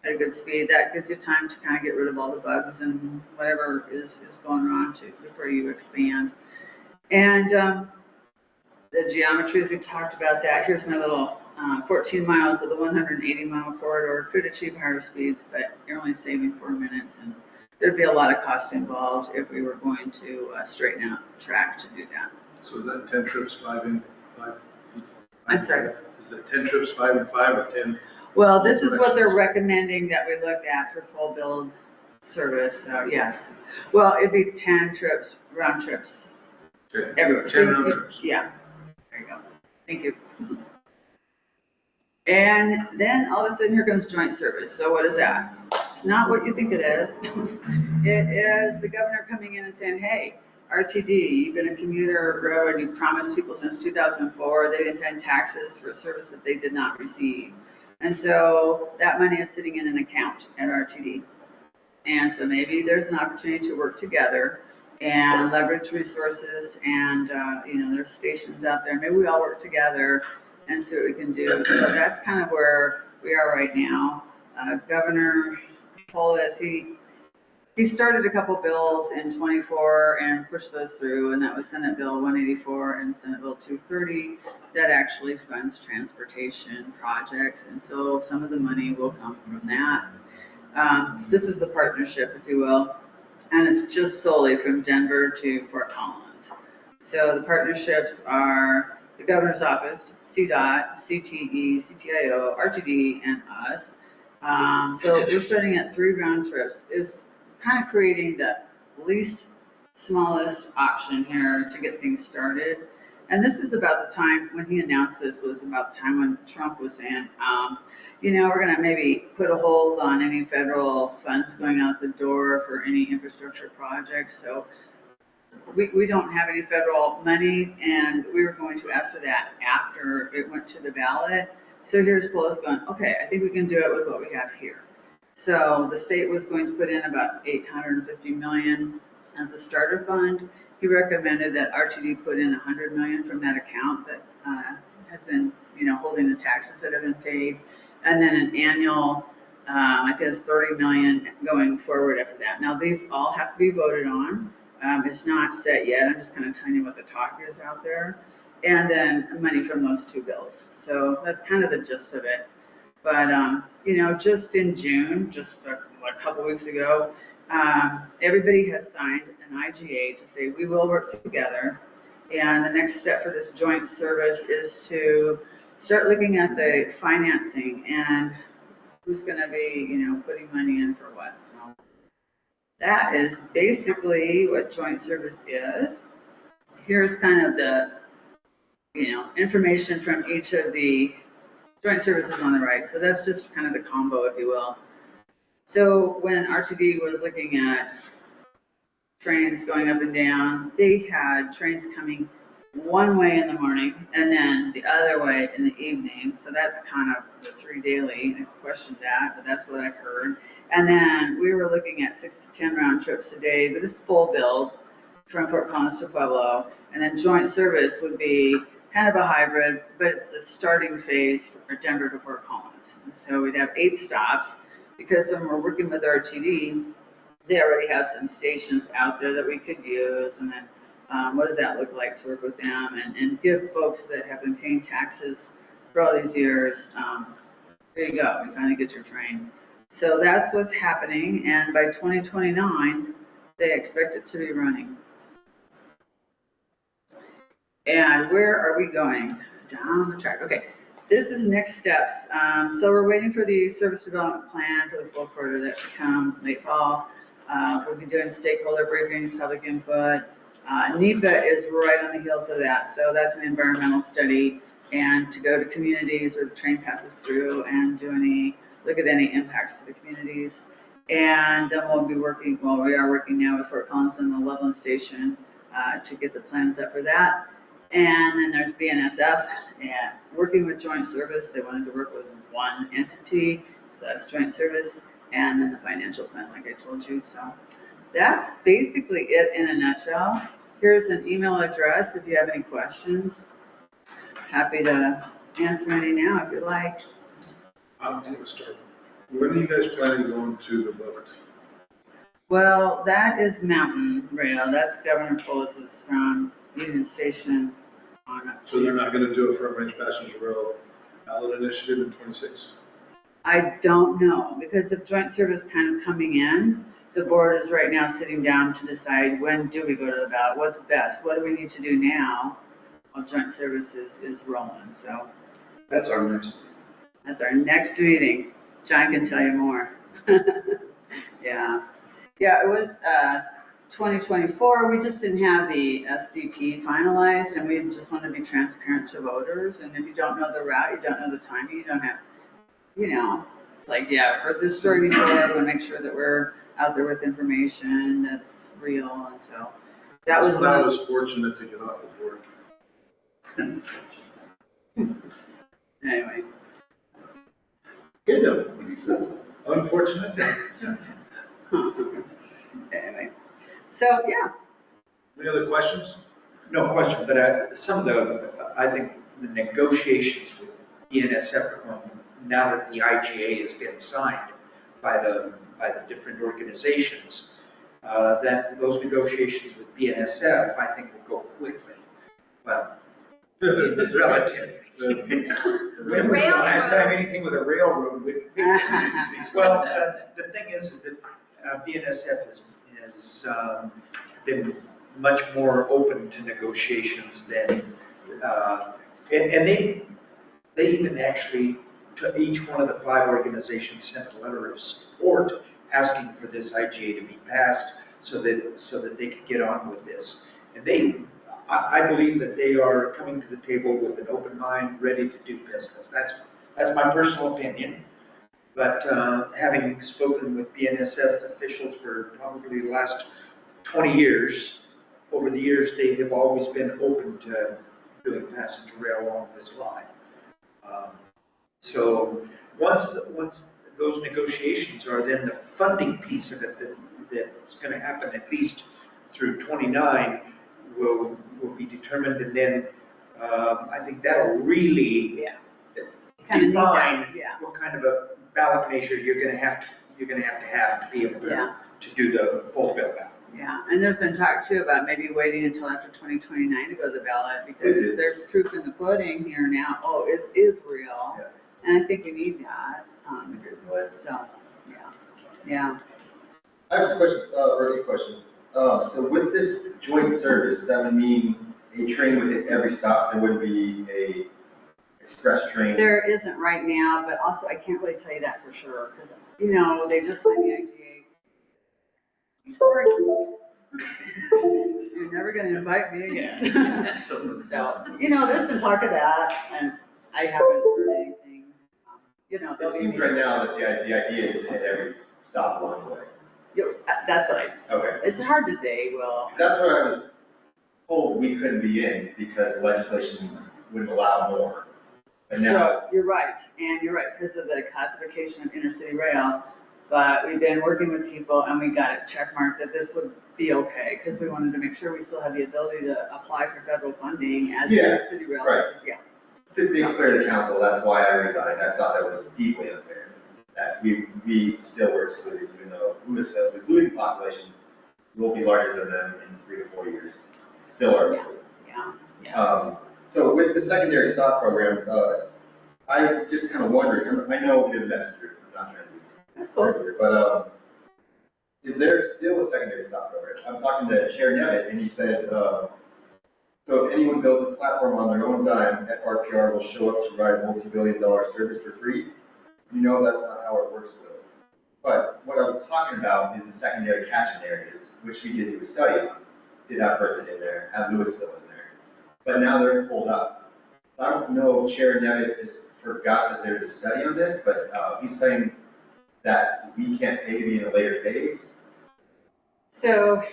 at a good speed. That gives you time to kind of get rid of all the bugs and whatever is going on before you expand. And the geometries, we talked about that. Here's my little 14 miles of the 180-mile corridor could achieve higher speeds, but you're only saving 4 minutes, and there'd be a lot of cost involved if we were going to straighten out the track to do that. So is that 10 trips, 5 and 5? I'm sorry? Is it 10 trips, 5 and 5, or 10? Well, this is what they're recommending that we look at for full build service, so yes. Well, it'd be 10 trips, round trips, Okay. everywhere. 10 round trips. Yeah, there you go. Thank you. And then all of a sudden, here comes joint service. So what is that? It's not what you think it is. It is the governor coming in and saying, hey, RTD, you've been a commuter road, you promised people since 2004 they didn't pay taxes for a service that they did not receive. And so that money is sitting in an account at RTD. And so maybe there's an opportunity to work together and leverage resources, and there's stations out there. Maybe we all work together and see what we can do. So that's kind of where we are right now. Governor Polis, he started a couple bills in 24 and pushed those through, and that was Senate Bill 184 and Senate Bill 230 that actually funds transportation projects, and so some of the money will come from that. This is the partnership, if you will, and it's just solely from Denver to Fort Collins. So the partnerships are the governor's office, CDOT, CTE, CTIO, RTD, and us. So we're starting at 3 round trips. Is kind of creating the least smallest option here to get things started. And this is about the time when he announced this was about the time when Trump was saying, we're going to maybe put a hold on any federal funds going out the door for any infrastructure projects. So we don't have any federal money, and we were going to ask for that after it went to the ballot. So here's Polis going, okay, I think we can do it with what we have here. So the state was going to put in about $850 million as a starter fund. He recommended that RTD put in $100 million from that account that has been, holding the taxes that have been paid, and then an annual, I think it's $30 million going forward after that. Now these all have to be voted on. It's not set yet. I'm just kind of telling you what the talk is out there, and then money from those 2 bills. So that's kind of the gist of it. But, just in June, just a couple weeks ago, everybody has signed an IGA to say we will work together. And the next step for this joint service is to start looking at the financing and who's going to be, putting money in for what. So that is basically what joint service is. Here's kind of the, information from each of the joint services on the right. So that's just kind of the combo, if you will. So when RTD was looking at trains going up and down, they had trains coming one way in the morning and then the other way in the evening. So that's kind of the 3 daily. I questioned that, but that's what I've heard. And then we were looking at 6 to 10 round trips a day, but this is full build from Fort Collins to Pueblo. And then joint service would be kind of a hybrid, but it's the starting phase for Denver to Fort Collins. And so we'd have 8 stops, because when we're working with RTD, they already have some stations out there that we could use. And then what does that look like to work with them and give folks that have been paying taxes for all these years, there you go, you kind of get your train. So that's what's happening, and by 2029, they expect it to be running. And where are we going? Down the track. Okay, this is next steps. So we're waiting for the service development plan for the full quarter that should come late fall. We'll be doing stakeholder briefings, public input. NEPA is right on the heels of that. So that's an environmental study, and to go to communities where the train passes through and look at any impacts to the communities. And then we'll be working, we are working now with Fort Collins and the Loveland Station to get the plans up for that. And then there's BNSF, and working with joint service, they wanted to work with one entity, so that's joint service, and then the financial plan, like I told you, so. That's basically it in a nutshell. Here's an email address if you have any questions. Happy to answer any now if you like. I'm going to start. When are you guys planning going to the vote? Well, that is Mountain Rail, that's Governor Polis's from Union Station on up So they're to. not going to do a Front Range Passenger Rail ballot initiative in 26? I don't know, because of joint service kind of coming in, the board is right now sitting down to decide when do we go to the ballot, what's best, what do we need to do now while joint services is rolling, so That's our next. that's our next meeting. John can tell you more. Yeah, yeah, it was 2024, we just didn't have the SDP finalized, and we just want to be transparent to voters, and if you don't know the route, you don't know the timing, you don't have, you know, it's like, yeah, I've heard this story before, we want to make sure that we're out there with information that's real, and so that was That's when I one. was fortunate to get off the board. Anyway, Good, when he says unfortunate. anyway, so, yeah, Any other questions? No question, but some of the, I think the negotiations with BNSF, now that the IGA has been signed by the different organizations, that those negotiations with BNSF, I think will go quickly. Well, relatively. When was the last time anything with a railroad with big agencies? Well, the thing is that BNSF has been much more open to negotiations than, and they even actually, to each one of the 5 organizations sent a letter of support asking for this IGA to be passed so that they could get on with this. And I believe that they are coming to the table with an open mind, ready to do business. That's my personal opinion. But having spoken with BNSF officials for probably the last 20 years, over the years, they have always been open to doing passenger rail along this line. So once those negotiations are, then the funding piece of it that's going to happen at least through 29 will be determined, and then I think that'll really kind of need that, define yeah. what kind of a ballot measure you're going to have to be able Yeah. to do the full bill out. Yeah, and there's been talk too about maybe waiting until after 2029 to go to the ballot, because there's proof in the pudding here now, oh, it is real. Yeah. And I think we need that, so, yeah. I have some questions, or a few questions. So with this joint service, that would mean a train would hit every stop, there wouldn't be a express train? There isn't right now, but also I can't really tell you that for sure, because, you know, they just signed the IGA. Sorry. You're never gonna invite me again. So, you know, there's been talk of that, and I haven't heard anything. You know, It seems right now that the idea is to hit every stop along the way. That's right. Okay. It's hard to say, well. That's where I was told we couldn't be in because legislation wouldn't allow more. And now, So, you're right, and you're right, because of the classification of intercity rail, but we've been working with people and we got it checkmarked that this would be okay, because we wanted to make sure we still have the ability to apply for federal funding as Yeah, intercity rail. right. Yeah. to be clear to the council, that's why I resigned. I thought that was deeply unfair, that we still were excluded, even though Louisville, with losing population, will be larger than them in 3 to 4 years. Still are excluded. Yeah. So with the secondary stop program, I just kind of wondering, I know you're the messenger, I'm not trying to be. That's cool. But, is there still a secondary stop program? I'm talking to Chair Nevitt, and he said, so if anyone builds a platform on their own dime, FRPR will show up to provide multi-billion-dollar service for free. You know that's not how it works, Will. But what I was talking about is the secondary catchment areas, which we did do a study on. Did have Berthoud in there, have Louisville in there. But now they're pulled up. I don't know if Chair Nevitt just forgot that there's a study on this, but he's saying that we can't pay to be in a later phase. So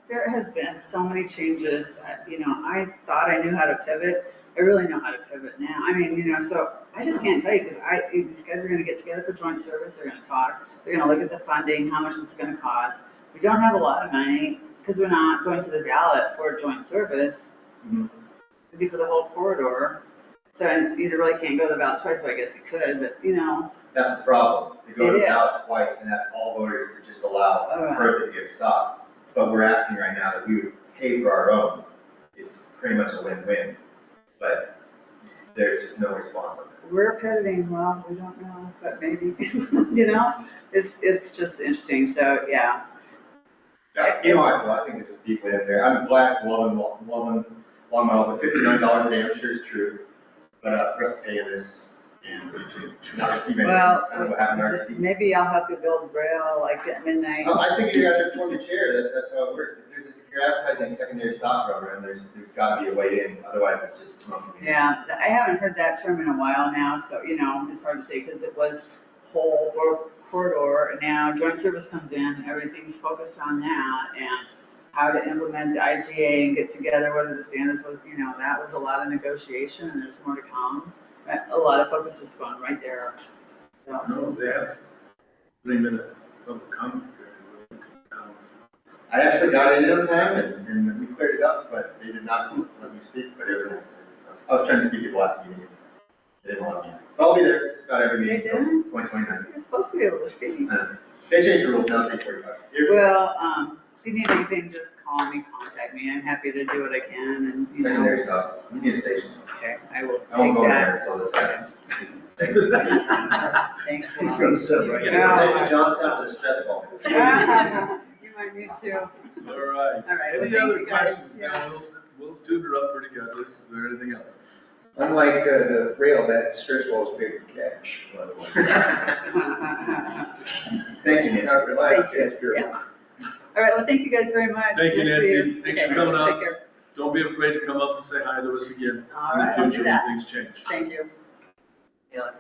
There has been so many changes that, I thought I knew how to pivot. I really know how to pivot now. I mean, so I just can't tell you because these guys are going to get together for joint service. They're going to talk. They're going to look at the funding, how much it's going to cost. We don't have a lot of money because we're not going to the ballot for joint service. It'd be for the whole corridor. So you really can't go to the ballot twice, so I guess you could, but That's the problem, to go to It the is. ballot twice and ask all voters to just allow Bertha to get stopped. But we're asking right now that we would pay for our own. It's pretty much a win-win, but there's just no response. we're pivoting. Well, we don't know, but maybe, it's just interesting. So, yeah. You know, I think this is deeply unfair. I'm black, loving, Long Mile, the $59 a day, I'm sure is true. But for us to pay this and not receive anything, Well, it's kind of what happened to our city. maybe I'll help you build braille like at midnight. I think you got to inform the chair, that's how it works. If you're advertising a secondary stock program, there's got to be a way in, otherwise it's just smoking. Yeah, I haven't heard that term in a while now, so, it's hard to say because it was whole or corridor, and now joint service comes in, everything's focused on that, and how to implement the IGA and get together, what are the standards, that was a lot of negotiation, and there's more to come. A lot of focus is going right there. So, No, they have 3-minute public comment period. I actually got it in on time and we cleared it up, but they did not let me speak, but it was an accident. So I was trying to speak at the last meeting. They didn't allow me. But I'll be there just about every meeting They until didn't? 2029. You're supposed to be able to speak. They changed the rules now, take 45. Well, if you need anything, just call me, contact me. I'm happy to do what I can, and, Secondary stuff, you need a station. Okay, I will I won't take go there that. until this happens. Thank you. Thanks. He's gonna sit right Maybe there. John's out with a stress ball. You might need to. All right. All right, well, Any thank other you, guys. questions? Yeah. Now, Will's tuned her up pretty good. Is there anything else? Unlike the rail, that stress ball is big to catch, by the way. Thank you, Nancy. Not reliable, Thank you. that's true. Yeah. All right, well, thank you guys very much. Thank you, Nice to meet Nancy. Thanks Okay, for coming out. Take care. Don't be afraid to come up and say hi to us again All in the right, I'll do future that. when things change. Thank you. I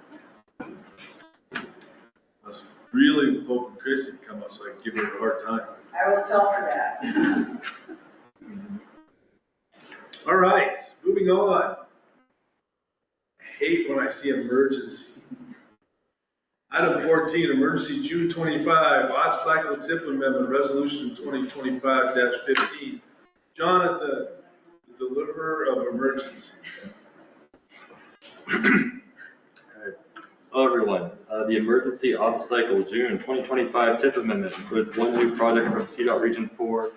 was really hoping Chrissy would come up so I could give her a hard time. I will tell her that. All right, moving on. I hate when I see emergency. Item 14, emergency June 25, off-cycle tip amendment, resolution 2025-15. Jonathan, the deliverer of emergency. Hello, everyone. The emergency off-cycle June 2025 TIP amendment includes one new project from CDOT Region 4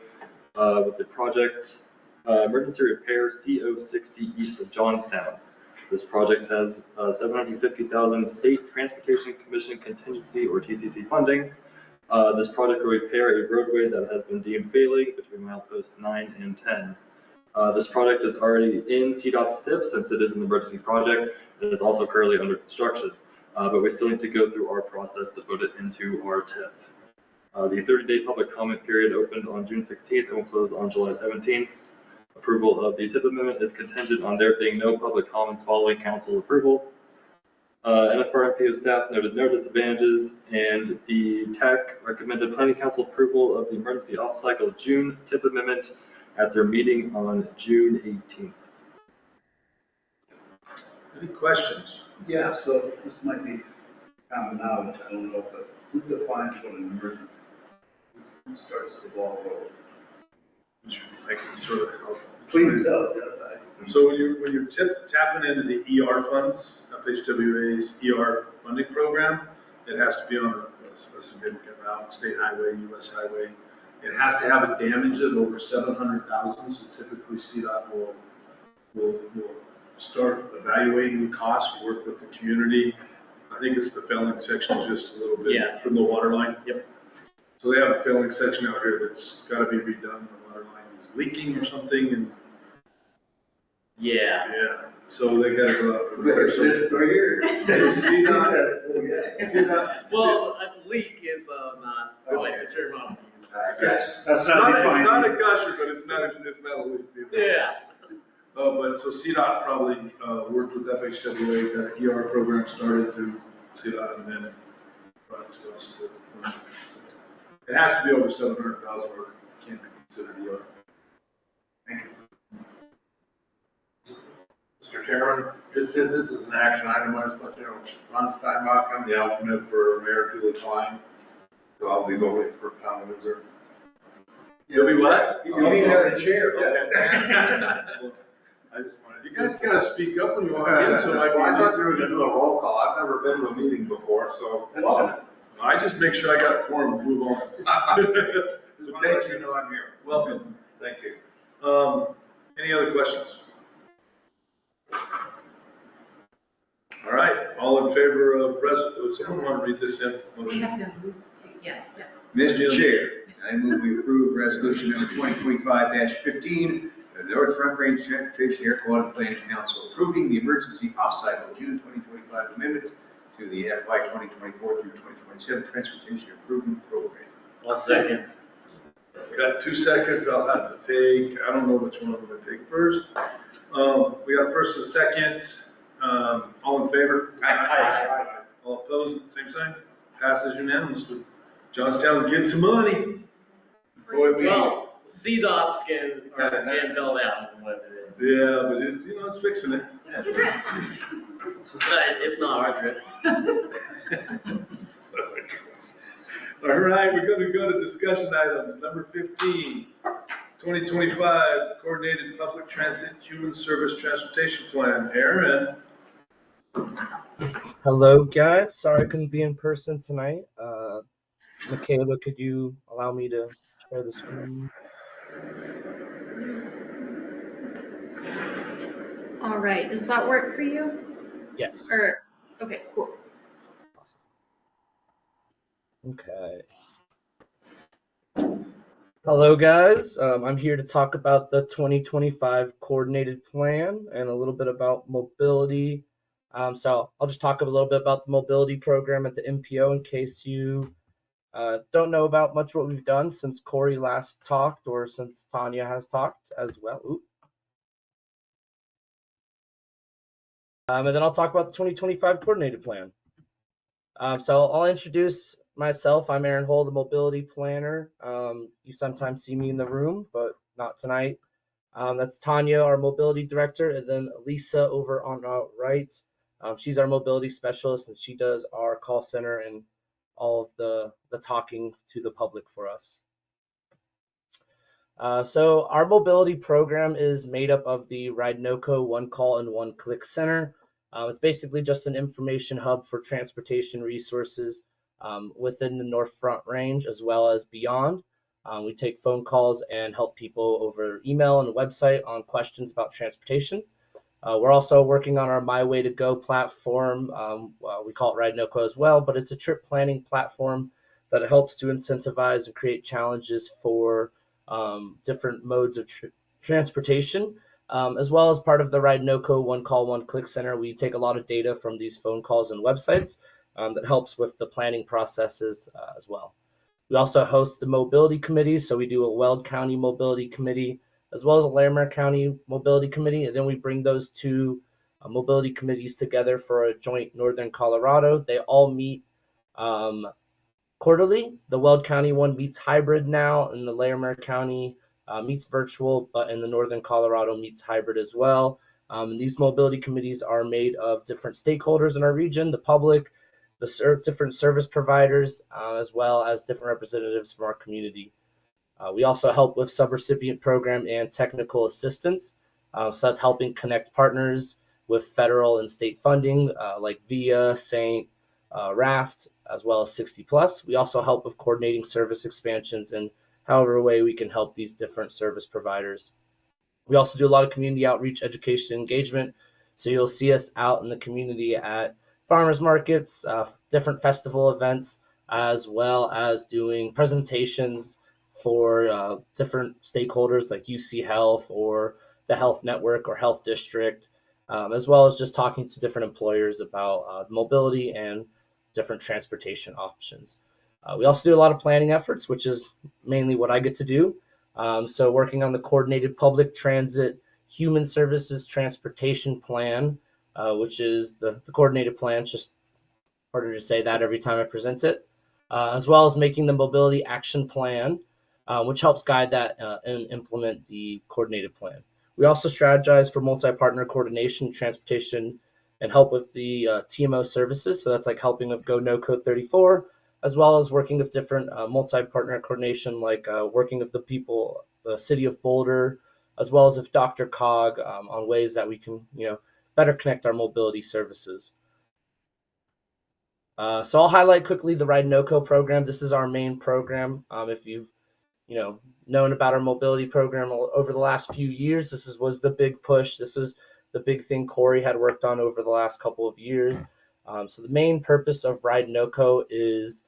with the project emergency repair CO60 east of Johnstown. This project has $750,000 State Transportation Commission contingency or TCC funding. This project will repair a roadway that has been deemed failing between mileposts 9 and 10. This project is already in CDOT's TIP since it is an emergency project. It is also currently under construction, but we still need to go through our process to put it into our TIP. The 30-day public comment period opened on June 16th and will close on July 17th. Approval of the TIP amendment is contingent on there being no public comments following council approval. NFRMPO staff noted no disadvantages, and the TAC recommended planning council approval of the emergency off-cycle June TIP amendment at their meeting on June 18th. Any questions? Yeah, so this might be common knowledge, I don't know, but who defines what an emergency is? Who starts the ball rolling? Which I can sort of help. Please help. So when you're tapping into the ER funds, FHWA's ER funding program, it has to be on a significant route, state highway, US highway. It has to have a damage of over 700,000, so typically CDOT will start evaluating the cost, work with the community. I think it's the failing section just a little bit from the water line. Yep. So they have a failing section out here that's got to be redone. The water line is leaking or something, and Yeah. so they got to go out. There's this right here. Well, a leak is not like the term I'm Gotcha. That's It's not defined. not a gusher, but it's not a leak. Yeah. But so CDOT probably worked with FHWA, got an ER program started through CDOT, and then brought it to us to. It has to be over 700,000, or it can't be consider dealing. Mr. Chairman, just since this is an action item, I just want you to know, Ron Steinbach, I'm the alternate for Mayor Cooley Klein. So I'll be voting for Tom Windsor. You'll be what? You need another chair. I just wanted. You guys gotta speak up when you walk in, so I Well, I can. thought you were gonna do a roll call. I've never been to a meeting before, so. I just make sure I got a quorum to move on. Just wanted to let you know I'm here. Welcome. Thank you. Any other questions? All right, all in favor of would someone want to read this in? We Motion. have to move to, yes. Mr. Chair, I move we approve resolution number 2025-15, the North Front Range Transportation Air Quality Planning Council approving the emergency off-cycle June 2025 amendment to the FY 2024 through 2027 Transportation Improvement Program. I'll second. Got 2 seconds, I'll have to take, I don't know which one I'm gonna take first. We got first and second, all in favor? Aye. All opposed, same sign, passes unanimously. Johnstown's getting some money. Well, CDOT's getting bailed out is what it is. Yeah, but it's, it's fixing it. It's your drip. It's not our trip. All right, we're going to go to discussion item number 15, 2025 Coordinated Public Transit Human Service Transportation Plan. Aaron. Hello, guys. Sorry I couldn't be in person tonight. Michaela, could you allow me to share the screen? All right, does that work for you? Yes. Okay, cool. Okay. Hello, guys. I'm here to talk about the 2025 Coordinated Plan and a little bit about mobility. So I'll just talk a little bit about the mobility program at the NPO in case you don't know about much what we've done since Corey last talked or since Tanya has talked as well. And then I'll talk about the 2025 Coordinated Plan. So I'll introduce myself. I'm Aaron Hull, the mobility planner. You sometimes see me in the room, but not tonight. That's Tanya, our mobility director, and then Lisa over on our right. She's our mobility specialist, and she does our call center and all of the talking to the public for us. So our mobility program is made up of the Ride NoCo One Call and One Click Center. It's basically just an information hub for transportation resources within the North Front Range as well as beyond. We take phone calls and help people over email and the website on questions about transportation. We're also working on our My Way to Go platform. We call it Ride NoCo as well, but it's a trip planning platform that helps to incentivize and create challenges for different modes of transportation. As well as part of the Ride NoCo One Call One Click Center, we take a lot of data from these phone calls and websites that helps with the planning processes as well. We also host the mobility committees, so we do a Weld County Mobility Committee as well as a Larimer County Mobility Committee, and then we bring those two mobility committees together for a joint Northern Colorado. They all meet quarterly. The Weld County one meets hybrid now, and the Larimer County meets virtual, but in the Northern Colorado meets hybrid as well. These mobility committees are made of different stakeholders in our region, the public, the different service providers, as well as different representatives from our community. We also help with subrecipient program and technical assistance. So that's helping connect partners with federal and state funding like VIA, Saint, Raft, as well as 60 Plus. We also help with coordinating service expansions and however way we can help these different service providers. We also do a lot of community outreach, education, engagement. So you'll see us out in the community at farmers markets, different festival events, as well as doing presentations for different stakeholders like UC Health or the Health Network or Health District, as well as just talking to different employers about mobility and different transportation options. We also do a lot of planning efforts, which is mainly what I get to do. So working on the Coordinated Public Transit Human Services Transportation Plan, which is the coordinated plan. It's just harder to say that every time I present it, as well as making the Mobility Action Plan, which helps guide that and implement the coordinated plan. We also strategize for multi-partner coordination, transportation, and help with the TMO services. So that's like helping with Go No Code 34, as well as working with different multi-partner coordination, like working with the city of Boulder, as well as with Dr. Cog on ways that we can, better connect our mobility services. So I'll highlight quickly the Ride NoCo program. This is our main program. If you've known about our mobility program over the last few years, was the big push. This was the big thing Corey had worked on over the last couple of years. So the main purpose of Ride NoCo is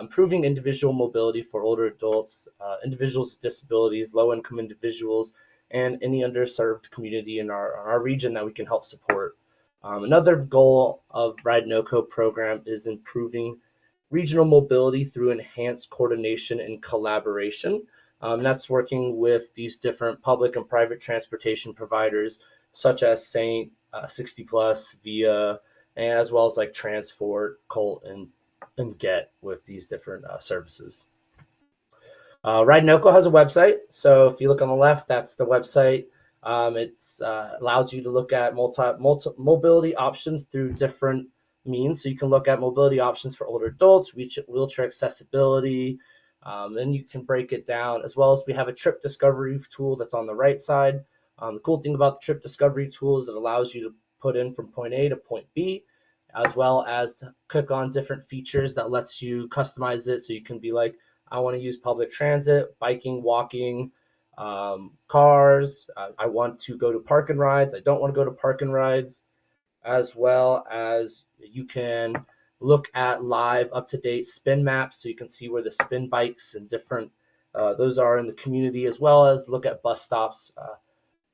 improving individual mobility for older adults, individuals with disabilities, low-income individuals, and any underserved community in our region that we can help support. Another goal of Ride NoCo program is improving regional mobility through enhanced coordination and collaboration. That's working with these different public and private transportation providers, such as Saint, 60 Plus, Via, and as well as like Transport, Colt, and Get with these different services. Ride NoCo has a website. So if you look on the left, that's the website. It allows you to look at mobility options through different means. So you can look at mobility options for older adults, wheelchair accessibility, and you can break it down, as well as we have a trip discovery tool that's on the right side. The cool thing about the trip discovery tool is it allows you to put in from point A to point B, as well as to click on different features that lets you customize it. So you can be like, I want to use public transit, biking, walking, cars. I want to go to park and rides. I don't want to go to park and rides, as well as you can look at live up-to-date spin maps, so you can see where the spin bikes and different those are in the community, as well as look at bus stops.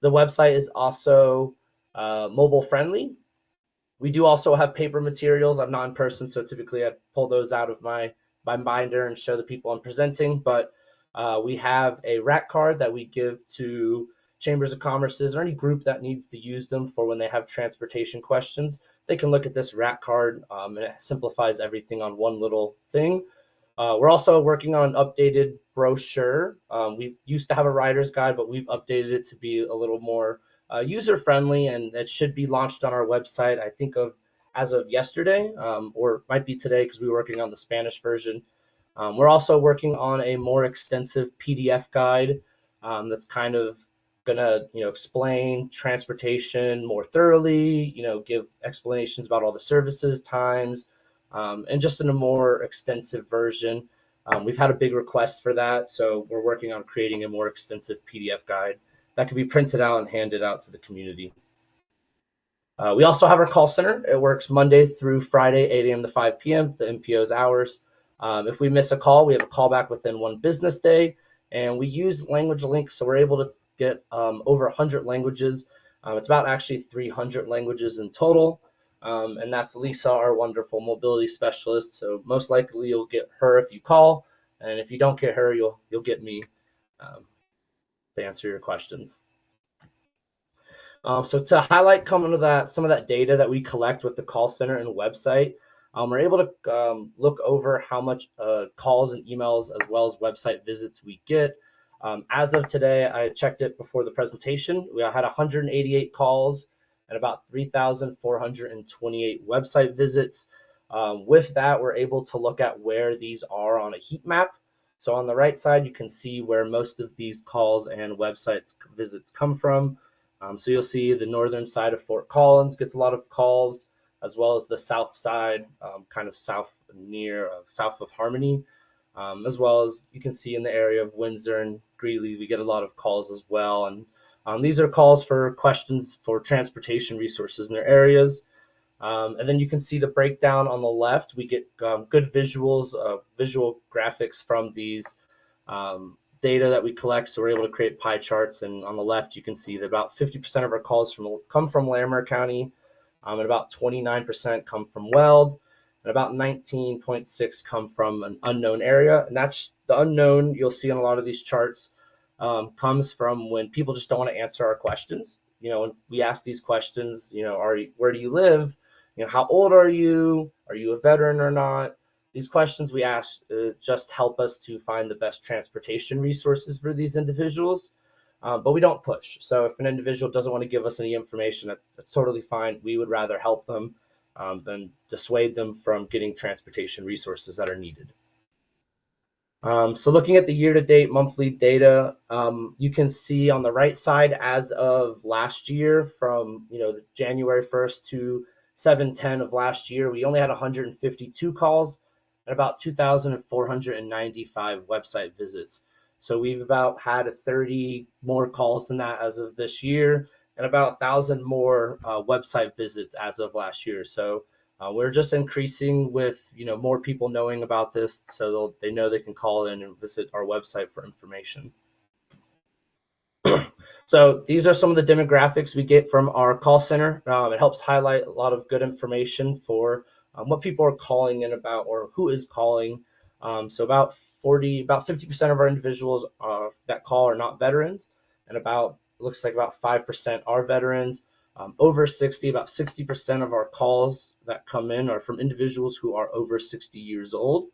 The website is also mobile friendly. We do also have paper materials. I'm not in person, so typically I pull those out of my binder and show the people I'm presenting. But we have a rack card that we give to chambers of commerces or any group that needs to use them for when they have transportation questions. They can look at this rack card, and it simplifies everything on one little thing. We're also working on an updated brochure. We used to have a rider's guide, but we've updated it to be a little more user-friendly, and it should be launched on our website, I think, as of yesterday, or might be today because we were working on the Spanish version. We're also working on a more extensive PDF guide that's kind of gonna, explain transportation more thoroughly, give explanations about all the services, times, and just in a more extensive version. We've had a big request for that, so we're working on creating a more extensive PDF guide that can be printed out and handed out to the community. We also have our call center. It works Monday through Friday, 8 a.m. to 5 p.m., the NPO's hours. If we miss a call, we have a callback within 1 business day, and we use language links, so we're able to get over 100 languages. It's about actually 300 languages in total, and that's Lisa, our wonderful mobility specialist. So most likely you'll get her if you call, and if you don't get her, you'll get me to answer your questions. So to highlight some of that data that we collect with the call center and website, we're able to look over how much calls and emails as well as website visits we get. As of today, I checked it before the presentation. We had 188 calls and about 3,428 website visits. With that, we're able to look at where these are on a heat map. So on the right side, you can see where most of these calls and websites visits come from. So you'll see the northern side of Fort Collins gets a lot of calls, as well as the south side, kind of south of Harmony, as well as you can see in the area of Windsor and Greeley, we get a lot of calls as well. And these are calls for questions for transportation resources in their areas. And then you can see the breakdown on the left. We get good visuals, visual graphics from these data that we collect, so we're able to create pie charts. And on the left, you can see that about 50% of our calls come from Larimer County, and about 29% come from Weld, and about 19.6 come from an unknown area. And that's the unknown you'll see on a lot of these charts comes from when people just don't want to answer our questions. When we ask these questions, where do you live? How old are you? Are you a veteran or not? These questions we ask just help us to find the best transportation resources for these individuals, but we don't push. So if an individual doesn't want to give us any information, that's totally fine. We would rather help them than dissuade them from getting transportation resources that are needed. So looking at the year-to-date monthly data, you can see on the right side as of last year, from the January 1st to 7/10 of last year, we only had 152 calls and about 2,495 website visits. So we've about had 30 more calls than that as of this year, and about 1,000 more website visits as of last year. So we're just increasing with more people knowing about this, so they know they can call in and visit our website for information. So these are some of the demographics we get from our call center. It helps highlight a lot of good information for what people are calling in about, or who is calling. So about 50% of our individuals that call are not veterans, and looks like about 5% are veterans. Over 60, about 60% of our calls that come in are from individuals who are over 60 years old.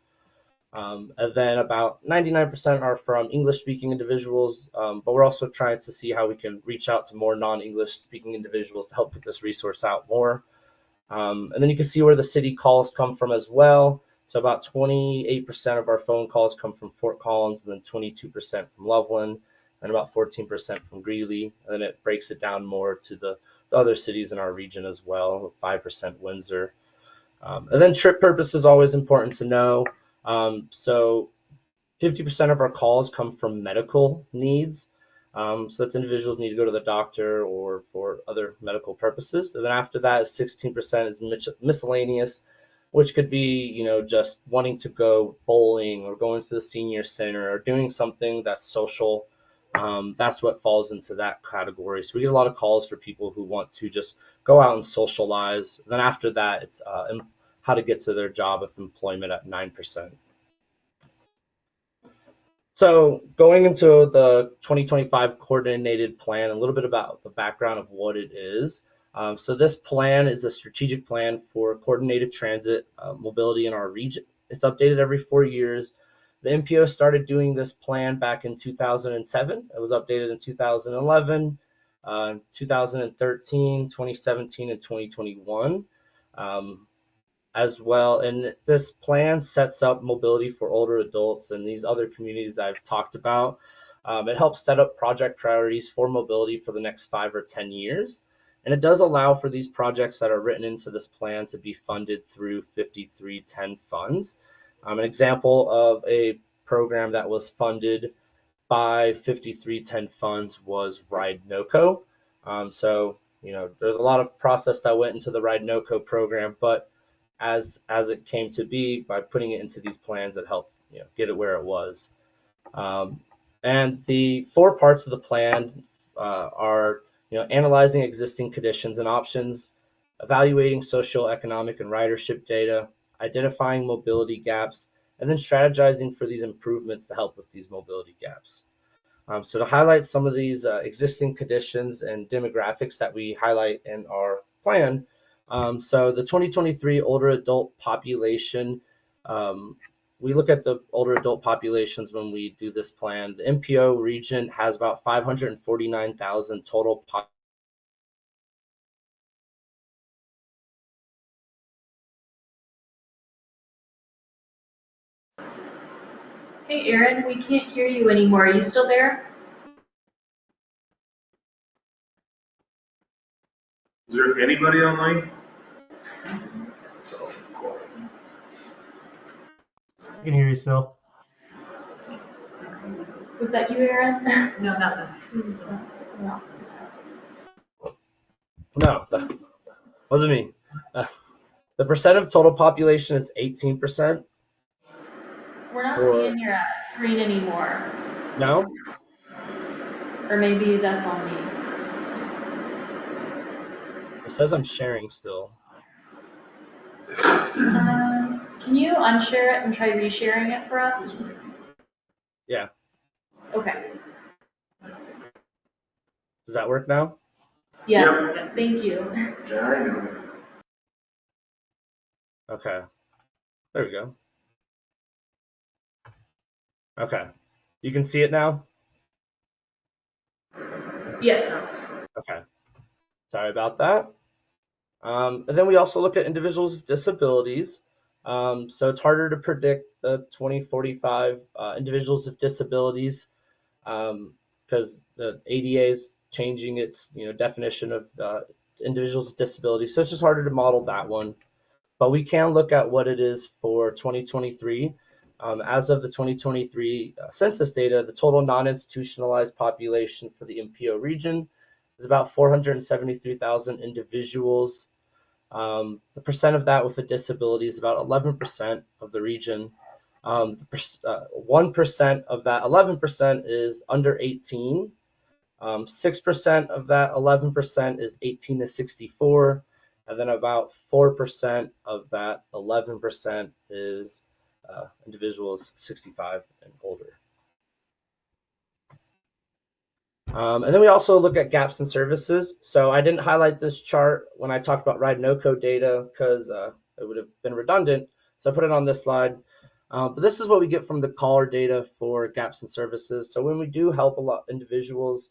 And then about 99% are from English-speaking individuals, but we're also trying to see how we can reach out to more non-English speaking individuals to help get this resource out more. And then you can see where the city calls come from as well. So about 28% of our phone calls come from Fort Collins, and then 22% from Loveland, and about 14% from Greeley. And then it breaks it down more to the other cities in our region as well, 5% Windsor. And then trip purpose is always important to know. So 50% of our calls come from medical needs. So that's individuals need to go to the doctor or for other medical purposes. And then after that is 16% is miscellaneous, which could be, just wanting to go bowling or going to the senior center or doing something that's social. That's what falls into that category. So we get a lot of calls for people who want to just go out and socialize. And then after that, it's how to get to their job of employment at 9%. So going into the 2025 coordinated plan, a little bit about the background of what it is. So this plan is a strategic plan for coordinated transit mobility in our region. It's updated every 4 years. The NPO started doing this plan back in 2007. It was updated in 2011, 2013, 2017, and 2021. As well. And this plan sets up mobility for older adults and these other communities I've talked about. It helps set up project priorities for mobility for the next 5 or 10 years. And it does allow for these projects that are written into this plan to be funded through 5310 funds. An example of a program that was funded by 5310 funds was Ride NoCo. So, there's a lot of process that went into the Ride NoCo program, but as it came to be, by putting it into these plans, it helped get it where it was. And the 4 parts of the plan are analyzing existing conditions and options, evaluating socioeconomic and ridership data, identifying mobility gaps, and then strategizing for these improvements to help with these mobility gaps. So to highlight some of these existing conditions and demographics that we highlight in our plan, so the 2023 older adult population, we look at the older adult populations when we do this plan. The NPO region has about 549,000 total population. Hey, Aaron, we can't hear you anymore. Are you still there? Is there anybody online? I can hear you still. Was that you, Aaron? No, that was someone else. No, that wasn't me. The percent of total population is 18%. We're not seeing your screen anymore. No? Or maybe that's on me. It says I'm sharing still. Can you unshare it and try resharing it for us? Yeah. Okay. Does that work now? Yes, thank you. Yeah, I know. Okay. There we go. Okay. You can see it now? Yes. Okay. Sorry about that. And then we also look at individuals with disabilities. So it's harder to predict the 2045 individuals with disabilities because the ADA is changing its definition of individuals with disabilities. So it's just harder to model that one. But we can look at what it is for 2023. As of the 2023 census data, the total non-institutionalized population for the NPO region is about 473,000 individuals. The percent of that with a disability is about 11% of the region. 1% of that 11% is under 18. 6% of that 11% is 18 to 64. And then about 4% of that 11% is individuals 65 and older. And then we also look at gaps in services. So I didn't highlight this chart when I talked about ride no code data because it would have been redundant. So I put it on this slide. But this is what we get from the caller data for gaps in services. So when we do help a lot individuals,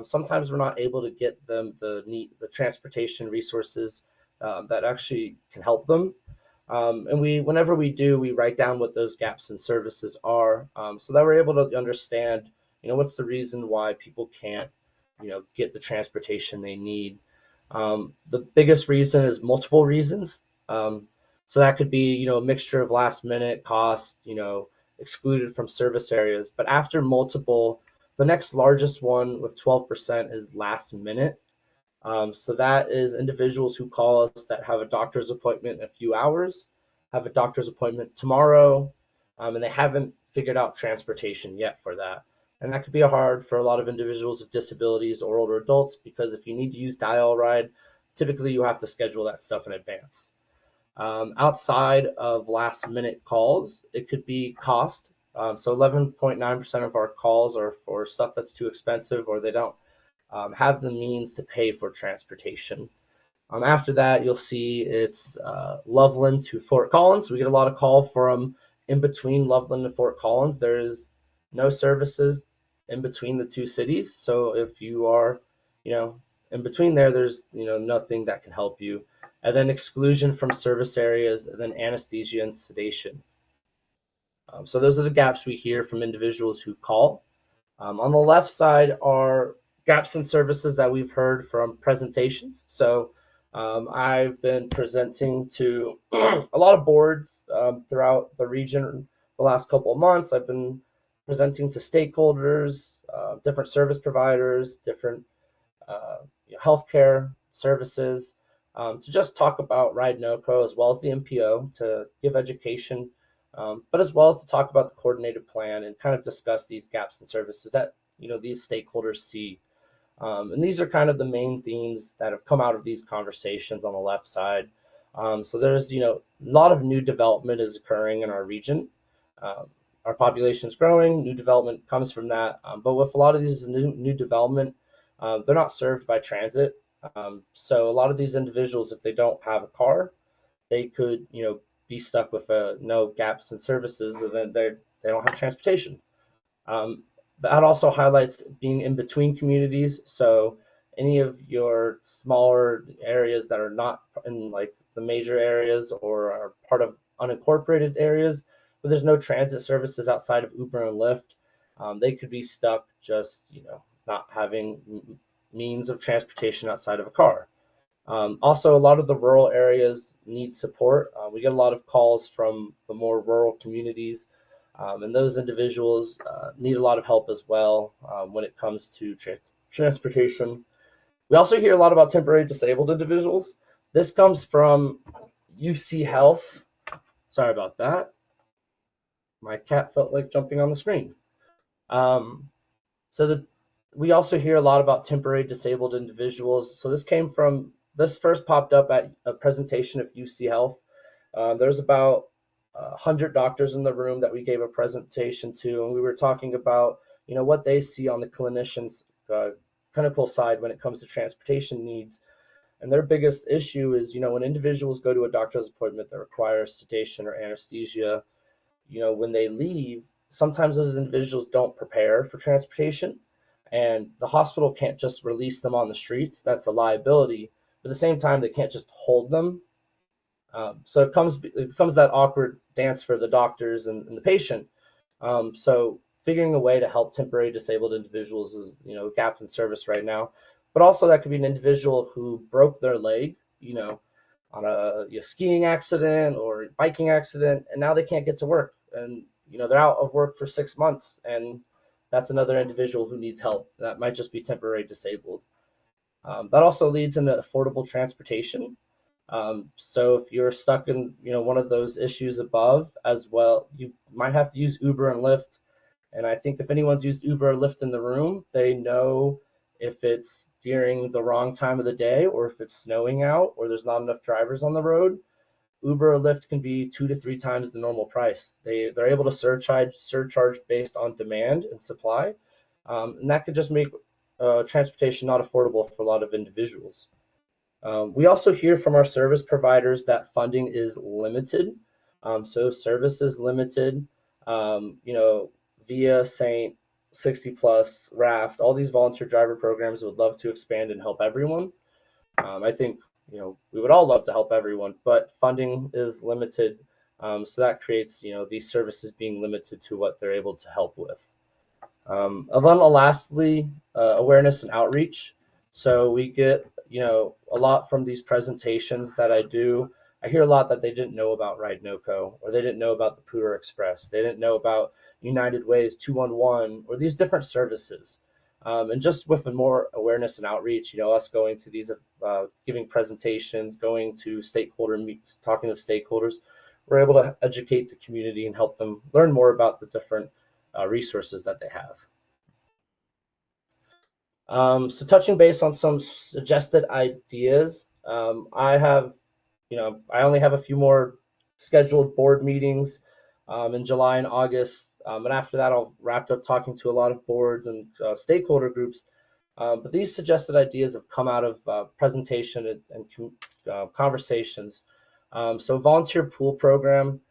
sometimes we're not able to get them the transportation resources that actually can help them. And whenever we do, we write down what those gaps in services are, so that we're able to understand, what's the reason why people can't, get the transportation they need. The biggest reason is multiple reasons. So that could be, a mixture of last minute cost, excluded from service areas. But after multiple, the next largest one with 12% is last minute. So that is individuals who call us that have a doctor's appointment in a few hours, have a doctor's appointment tomorrow, and they haven't figured out transportation yet for that. And that could be hard for a lot of individuals with disabilities or older adults because if you need to use dial ride, typically you have to schedule that stuff in advance. Outside of last minute calls, it could be cost. So 11.9% of our calls are for stuff that's too expensive or they don't have the means to pay for transportation. After that, you'll see it's Loveland to Fort Collins. We get a lot of call from in between Loveland and Fort Collins. There is no services in between the two cities. So if you are, in between there, there's, nothing that can help you. And then exclusion from service areas, and then anesthesia and sedation. So those are the gaps we hear from individuals who call. On the left side are gaps in services that we've heard from presentations. So I've been presenting to a lot of boards throughout the region the last couple of months. I've been presenting to stakeholders, different service providers, different healthcare services, to just talk about Ride NoCo as well as the NPO to give education, but as well as to talk about the coordinated plan and kind of discuss these gaps in services that these stakeholders see. And these are kind of the main themes that have come out of these conversations on the left side. So there's a lot of new development is occurring in our region. Our population is growing, new development comes from that. But with a lot of these new development, they're not served by transit. So a lot of these individuals, if they don't have a car, they could, be stuck with no gaps in services, and then they don't have transportation. That also highlights being in between communities. So any of your smaller areas that are not in like the major areas or are part of unincorporated areas, but there's no transit services outside of Uber and Lyft, they could be stuck just, not having means of transportation outside of a car. Also, a lot of the rural areas need support. We get a lot of calls from the more rural communities, and those individuals need a lot of help as well when it comes to transportation. We also hear a lot about temporary disabled individuals. This comes from UC Health. Sorry about that. My cat felt like jumping on the screen. We also hear a lot about temporary disabled individuals. So this first popped up at a presentation of UC Health. There's about 100 doctors in the room that we gave a presentation to, and we were talking about, what they see on the clinicians' clinical side when it comes to transportation needs. And their biggest issue is, when individuals go to a doctor's appointment that requires sedation or anesthesia, when they leave, sometimes those individuals don't prepare for transportation, and the hospital can't just release them on the streets. That's a liability. But at the same time, they can't just hold them. So it becomes that awkward dance for the doctors and the patient. So figuring a way to help temporary disabled individuals is, a gap in service right now. But also that could be an individual who broke their leg, on a skiing accident or biking accident, and now they can't get to work, and they're out of work for 6 months, and that's another individual who needs help. That might just be temporary disabled. That also leads into affordable transportation. So if you're stuck in, one of those issues above as well, you might have to use Uber and Lyft. And I think if anyone's used Uber or Lyft in the room, they know if it's during the wrong time of the day or if it's snowing out or there's not enough drivers on the road. Uber or Lyft can be 2 to 3 times the normal price. They're able to surcharge based on demand and supply, and that could just make transportation not affordable for a lot of individuals. We also hear from our service providers that funding is limited. So service is limited, via Saint, 60 Plus, Raft, all these volunteer driver programs would love to expand and help everyone. I think, we would all love to help everyone, but funding is limited. So that creates, these services being limited to what they're able to help with. And then lastly, awareness and outreach. So we get, a lot from these presentations that I do. I hear a lot that they didn't know about Ride NoCo, or they didn't know about the Poor Express. They didn't know about United Ways 211, or these different services. And just with more awareness and outreach, us going to these, giving presentations, going to stakeholder meets, talking to stakeholders, we're able to educate the community and help them learn more about the different resources that they have. So touching base on some suggested ideas, I only have a few more scheduled board meetings in July and August, and after that I'll wrap up talking to a lot of boards and stakeholder groups. But these suggested ideas have come out of presentation and conversations. So volunteer pool program.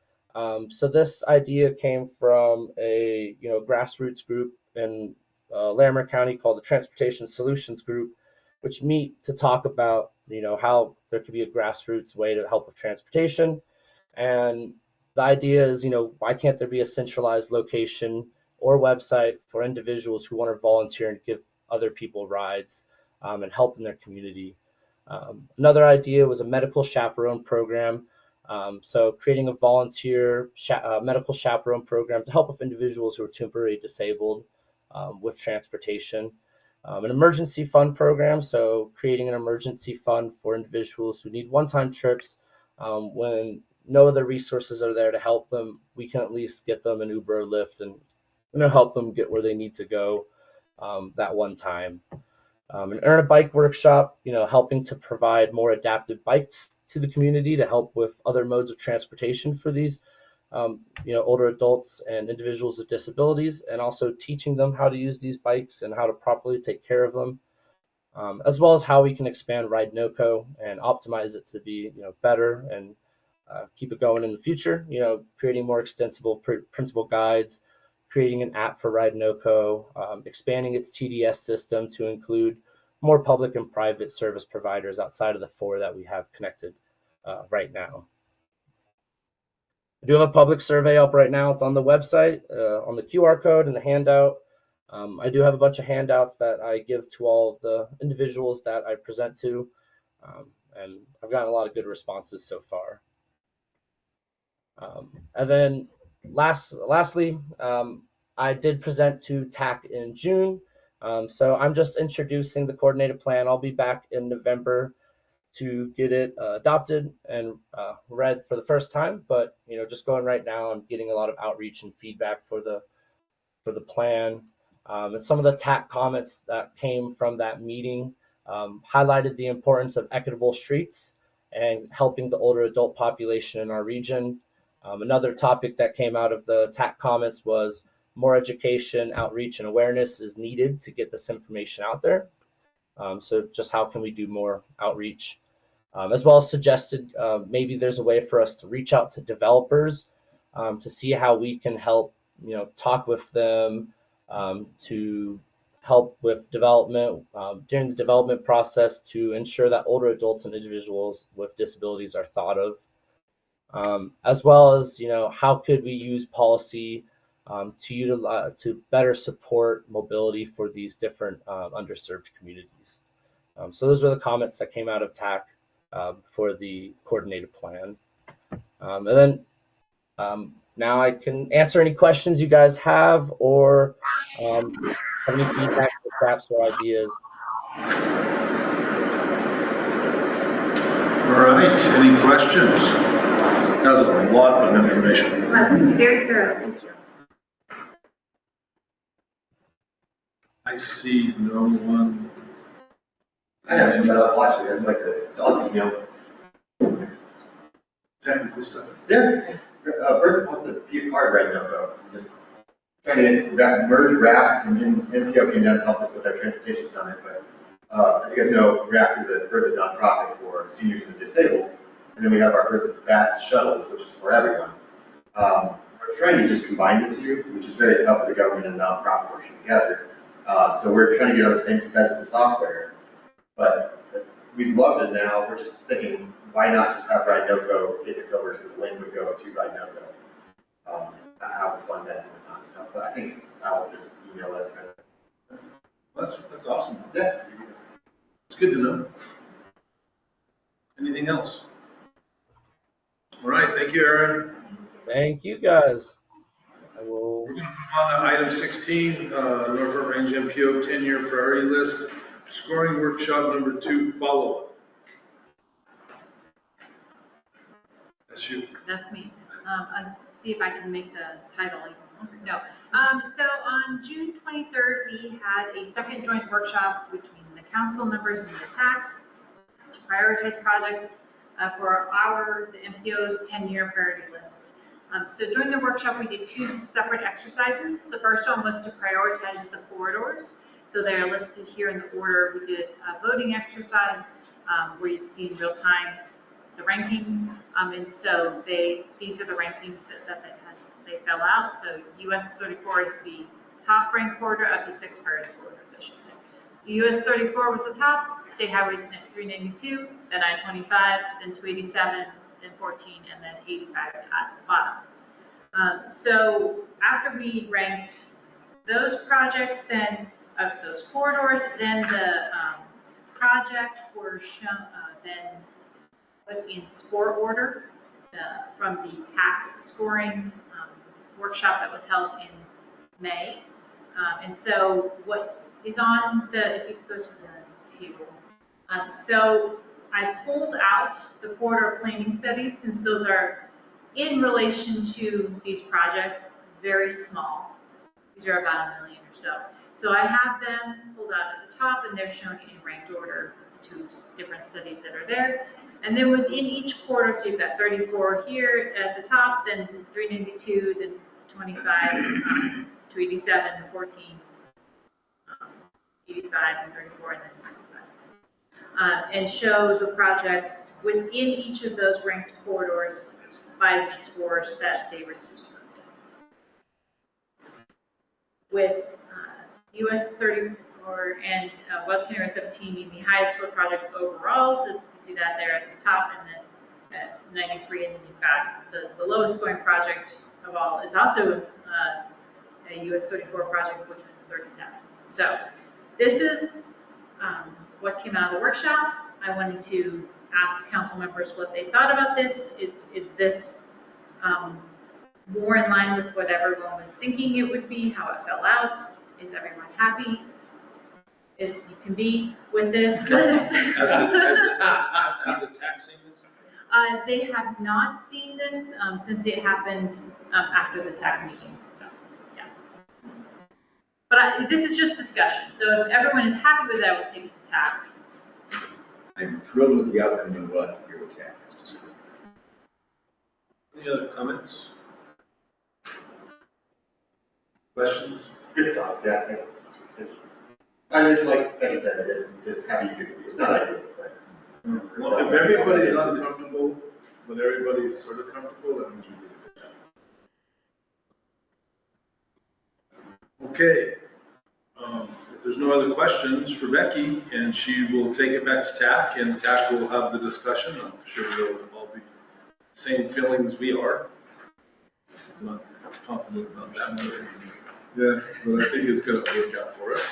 So this idea came from a grassroots group in Larimer County called the Transportation Solutions Group, which meet to talk about how there could be a grassroots way to help with transportation. And the idea is, why can't there be a centralized location or website for individuals who want to volunteer and give other people rides and help in their community? Another idea was a medical chaperone program. So creating a volunteer medical chaperone program to help with individuals who are temporarily disabled with transportation. An emergency fund program, so creating an emergency fund for individuals who need one-time trips when no other resources are there to help them. We can at least get them an Uber or Lyft and help them get where they need to go that one time. An Earn a Bike workshop, helping to provide more adaptive bikes to the community to help with other modes of transportation for these older adults and individuals with disabilities, and also teaching them how to use these bikes and how to properly take care of them, as well as how we can expand Ride NoCo and optimize it to be better and keep it going in the future. Creating more extensible principal guides, creating an app for Ride NoCo, expanding its TDS system to include more public and private service providers outside of the 4 that we have connected right now. I do have a public survey up right now. It's on the website, on the QR code and the handout. I do have a bunch of handouts that I give to all of the individuals that I present to, and I've gotten a lot of good responses so far. And then lastly, I did present to TAC in June. So I'm just introducing the coordinated plan. I'll be back in November to get it adopted and read for the first time. But just going right now, I'm getting a lot of outreach and feedback for the plan. And some of the TAC comments that came from that meeting highlighted the importance of equitable streets and helping the older adult population in our region. Another topic that came out of the TAC comments was more education, outreach, and awareness is needed to get this information out there. So just how can we do more outreach? As well as suggested maybe there's a way for us to reach out to developers to see how we can help talk with them to help with development during the development process to ensure that older adults and individuals with disabilities are thought of, as well as how could we use policy to better support mobility for these different underserved communities. So those were the comments that came out of TAC for the coordinated plan. And then now I can answer any questions you guys have, or have any feedback or gaps or ideas. All right, any questions? That's a lot of information. Yes, very thorough, thank you. I see no one. I have some actually, I'd like to also email. Technical stuff. Yeah, Bertha wants to be a part right now, though. Just trying to merge RAPT and NPO came down to help us with our transportation summit, but as you guys know, RAPT is a Bertha nonprofit for seniors and disabled, and then we have our Bertha Bats shuttles, which is for everyone. We're trying to just combine the two, which is very tough for the government and nonprofit working together. So we're trying to get on the same specs as the software, but we'd love it now. We're just thinking, why not just have Ride No Go take us over so the lane would go to Ride No Go? How we fund that and whatnot. So, but I think I'll just email it. That's awesome. Yeah. It's good to know. Anything else? All right, thank you, Aaron. Thank you, guys. I will. We're going to move on to item 16, North Front Range NPO 10-year priority list, scoring workshop number 2 follow-up. That's you. That's me. I'll see if I can make the title even longer. No. So on June 23rd, we had a second joint workshop between the council members and the TAC to prioritize projects for the MPO's 10-year priority list. So during the workshop, we did 2 separate exercises. The first one was to prioritize the corridors. So they're listed here in the order. We did a voting exercise where you can see in real time the rankings. And so these are the rankings that they fell out. So US 34 is the top ranked corridor of the 6 priority corridors, I should say. So US 34 was the top, State Highway 392, then I-25, then 287, then 14, and then 85 at the bottom. So after we ranked those projects, then of those corridors, then the projects were shown, then put in score order from the tax scoring workshop that was held in May. And so what is on if you could go to the table. So I pulled out the corridor planning studies since those are in relation to these projects, very small. These are about $1 million or so. So I have them pulled out at the top and they're shown in ranked order to different studies that are there. And then within each quarter, so you've got 34 here at the top, then 392, then 25, 287, 14, 85, and 34, and then 25. And show the projects within each of those ranked corridors by the scores that they received. With US 34 and West Canada 17 being the highest score project overall, so you see that there at the top, and then at 93, and then you've got the lowest scoring project of all is also a US 34 project, which was 37. So this is what came out of the workshop. I wanted to ask council members what they thought about this. Is this more in line with what everyone was thinking it would be, how it fell out? Is everyone happy? As you can be with this list? Has the tax seen this? They have not seen this since it happened after the TAC meeting. So, yeah. But this is just discussion. So if everyone is happy with that, we'll take it to TAC. I'm thrilled with the outcome and we'll have to hear what TAC has to say. Any other comments? Questions? Good talk, yeah. I mean, like I said, it is just having to do, it's not ideal, but. Well, if everybody's uncomfortable, but everybody's sort of comfortable, that means we did a good job. Okay. If there's no other questions for Becky, and she will take it back to TAC, and TAC will have the discussion. I'm sure they'll all be the same feelings we are. I'm not confident about that one. Yeah, but I think it's gonna work out for us.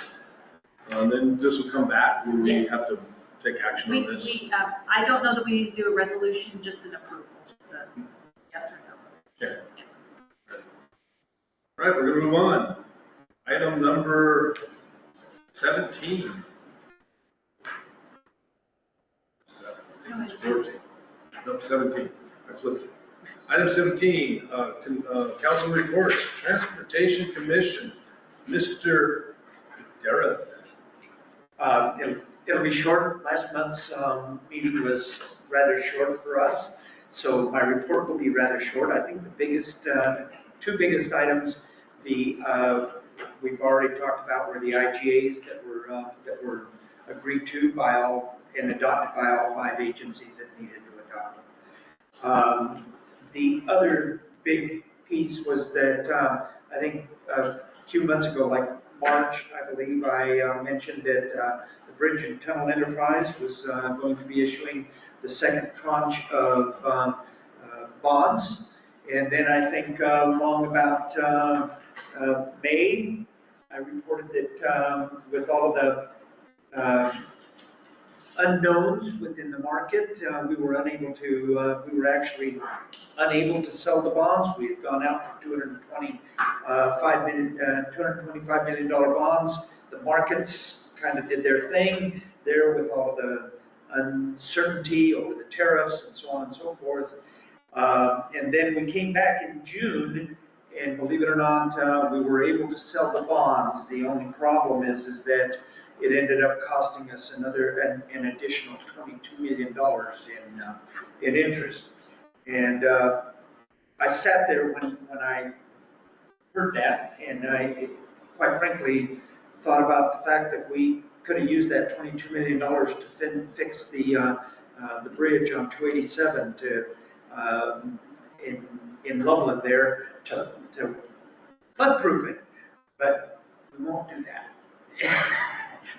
Then this will come back, where we Yes. have to take action on this. I don't know that we need to do a resolution, just an approval, so yes or no. Okay. All right, we're gonna move on. Item number 17. It's 14. No, 17. I flipped it. Item 17, council reports, Transportation Commission, Mr. Dareth. It'll be short. Last month's meeting was rather short for us, so my report will be rather short. I think the biggest, two biggest items, we've already talked about were the IGAs that were agreed to by all and adopted by all 5 agencies that needed to adopt them. The other big piece was that I think a few months ago, like March, I believe, I mentioned that the Bridge and Tunnel Enterprise was going to be issuing the second tranche of bonds. And then I think along about May, I reported that with all of the unknowns within the market, we were actually unable to sell the bonds. We had gone out for $225 million bonds. The markets kind of did their thing there with all the uncertainty over the tariffs and so on and so forth. And then we came back in June, and believe it or not, we were able to sell the bonds. The only problem is that it ended up costing us an additional $22 million in interest. And I sat there when I heard that, and I, quite frankly, thought about the fact that we could have used that $22 million to fix the bridge on 287 in Loveland there to flood-proof it, but we won't do that.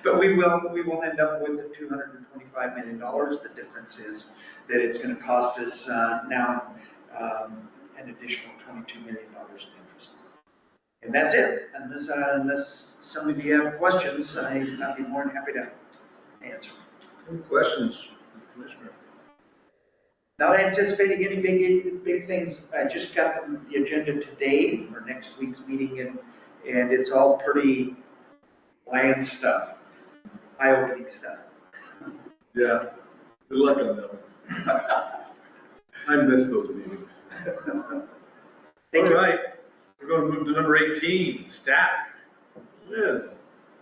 But we will end up with the $225 million. The difference is that it's going to cost us now an additional $22 million in interest. And that's it. Unless some of you have questions, I'd be more than happy to answer. Any questions, Commissioner? Not anticipating any big things. I just got the agenda today for next week's meeting, and it's all pretty bland stuff, eye-opening stuff. Yeah, good luck on that one. I miss those meetings. All right, we're going to move to number 18, stack. Liz.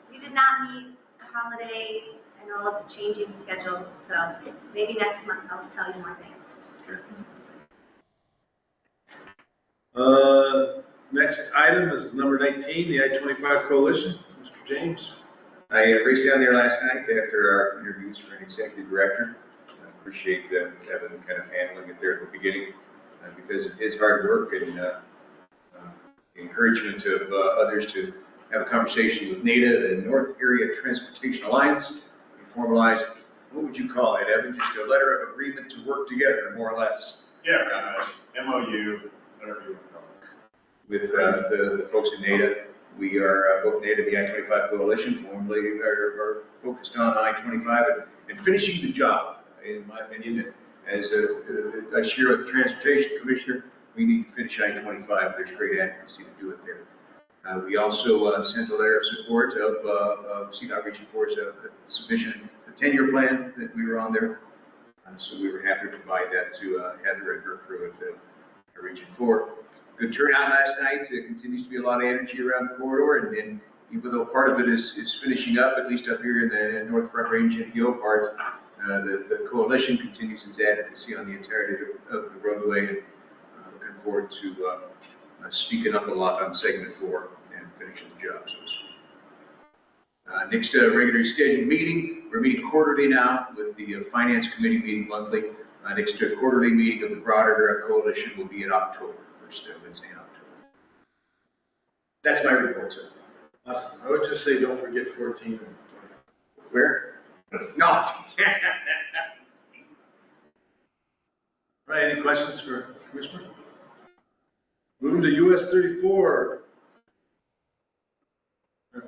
We did not meet the holiday and all of the changing schedules, so maybe next month I'll tell you more things. Next item is number 19, the I-25 Coalition. Mr. James. I raced down there last night after our interviews for an executive director. I appreciate Evan kind of handling it there at the beginning because of his hard work and the encouragement of others to have a conversation with NATA, the North Area Transportation Alliance. We formalized, what would you call it, Evan? Just a letter of agreement to work together, more or less. Yeah, MOU, whatever you want to call it. With the folks in NATA. We are both NATA, the I-25 Coalition, formerly are focused on I-25 and finishing the job, in my opinion. As I share with the Transportation Commissioner, we need to finish I-25. There's great advocacy to do it there. We also sent a letter of support of CDOT Region 4's submission to the 10-year plan that we were on there. So we were happy to provide that to Heather and her crew at Region 4. Good turnout last night. There continues to be a lot of energy around the corridor, and even though part of it is finishing up, at least up here in the North Front Range NPO part, the coalition continues its advocacy on the entirety of the roadway, and looking forward to speaking up a lot on segment 4 and finishing the job. Next regularly scheduled meeting, we're meeting quarterly now with the Finance Committee meeting monthly. Next quarterly meeting of the broader coalition will be in October. First Wednesday in October. That's my report, sir. Awesome. I would just say, don't forget 14 and 20. Where? No. Right, any questions for Commissioner? Moving to US 34.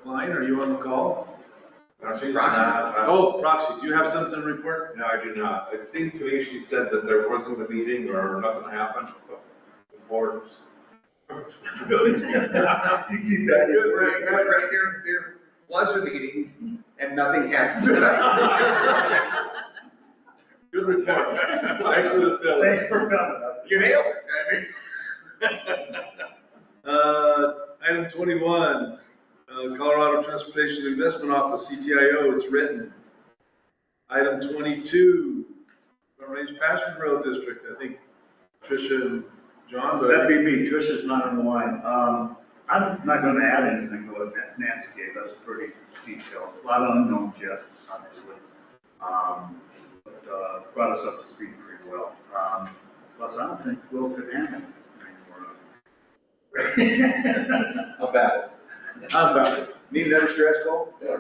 Klein, are you on the call? Proxy. Oh, Proxy, do you have something to report? No, I do not. It seems to me she said that there wasn't a meeting or nothing happened. Importance. You keep that. Right, there was a meeting and nothing happened. Good report. Thanks for the fill. Thanks for coming. You nailed it. Item 21, Colorado Transportation Investment Office, CTIO, it's written. Item 22, Front Range Pasture Road District, I think Tricia and John, but. That'd be me. Trisha's not on the line. I'm not gonna add anything to what Nancy gave. That's pretty detailed. A lot of unknowns yet, obviously. But brought us up to speed pretty well. Plus, I don't think Will could handle it anymore. How bad? How about it? Need another stretch goal? Yeah.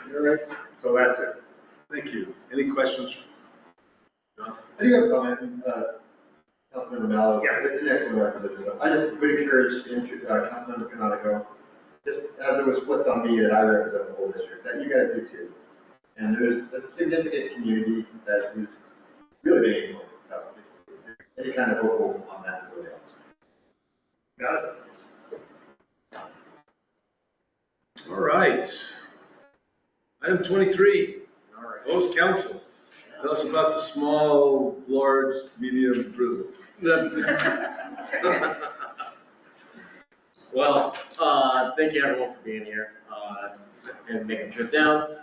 You're right. So that's it. Thank you. Any questions? John? I do have a comment, Councilmember Mallow, an excellent representative. I just would encourage Councilmember Canonico, just as it was flipped on me that I represent the whole district, that you guys do too. And there's a significant community that is really being ignored, so any kind of vocal on that really helps. Got it. All right. Item 23, host council. Tell us about the small, large, medium drizzle. Well, thank you everyone for being here and making the trip down.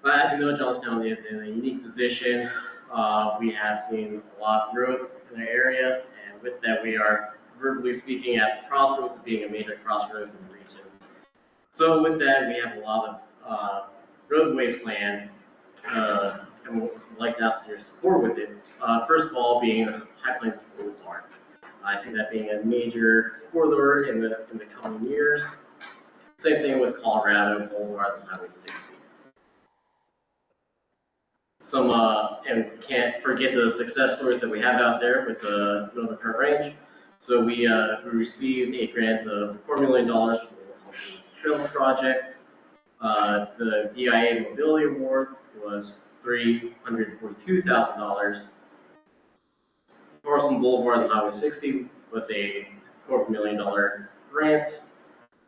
As you know, Johnstown is in a unique position. We have seen a lot of growth in the area, and with that, we are verbally speaking at the crossroads of being a major crossroads in the region. So with that, we have a lot of roadways planned, and we'd like to ask for your support with it. First of all, being High Plains Boulevard. I see that being a major corridor in the coming years. Same thing with Colorado Boulevard and Highway 60. And can't forget the success stories that we have out there with the Northern Front Range. So we received a grant of $4 million for the Trail Project. The DIA Mobility Award was $342,000. Carson Boulevard and Highway 60 with a $4 million grant.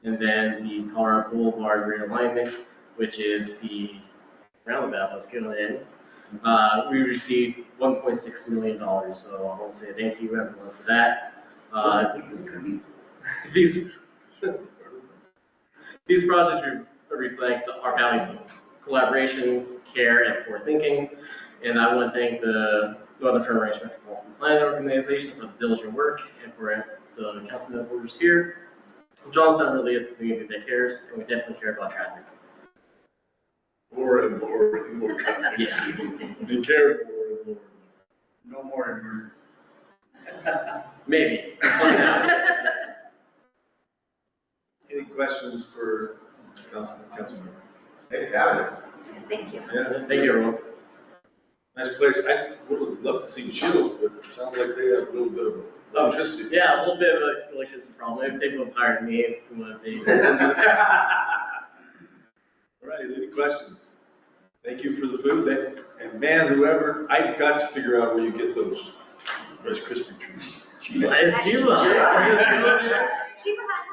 And then the Colorado Boulevard realignment, which is the roundabout that's going in. We received $1.6 million, so I want to say thank you everyone for that. These projects reflect our values of collaboration, care, and forward-thinking, and I want to thank the Northern Front Range Metropolitan Planning Organization for the diligent work and for the council members here. Johnstown really is a community that cares, and we definitely care about traffic. More and more and more traffic. Yeah. They care more and more. No more emergency. Maybe. Find out. Any questions for Councilmember? Thanks for having us. Thank you. Yeah, Thank you, everyone. nice place. I would love to see Shields, but it sounds like they have a little bit of electricity. Yeah, a little bit of an electricity problem. If they would have hired me, it would have been. All right, any questions? Thank you for the food. And man, whoever, I've got to figure out where you get those Rice Krispie treats. It's Chiba.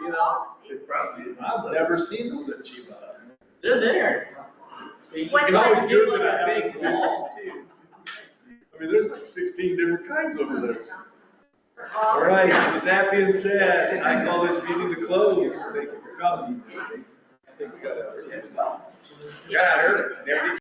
You know, I've never seen those at Chiba. They're there. You What's can always that? get like a big wall too. I mean, there's like 16 different kinds over there. All right, with that being said, I call this meeting to close. Thank you for coming. I think we got it. Got out early.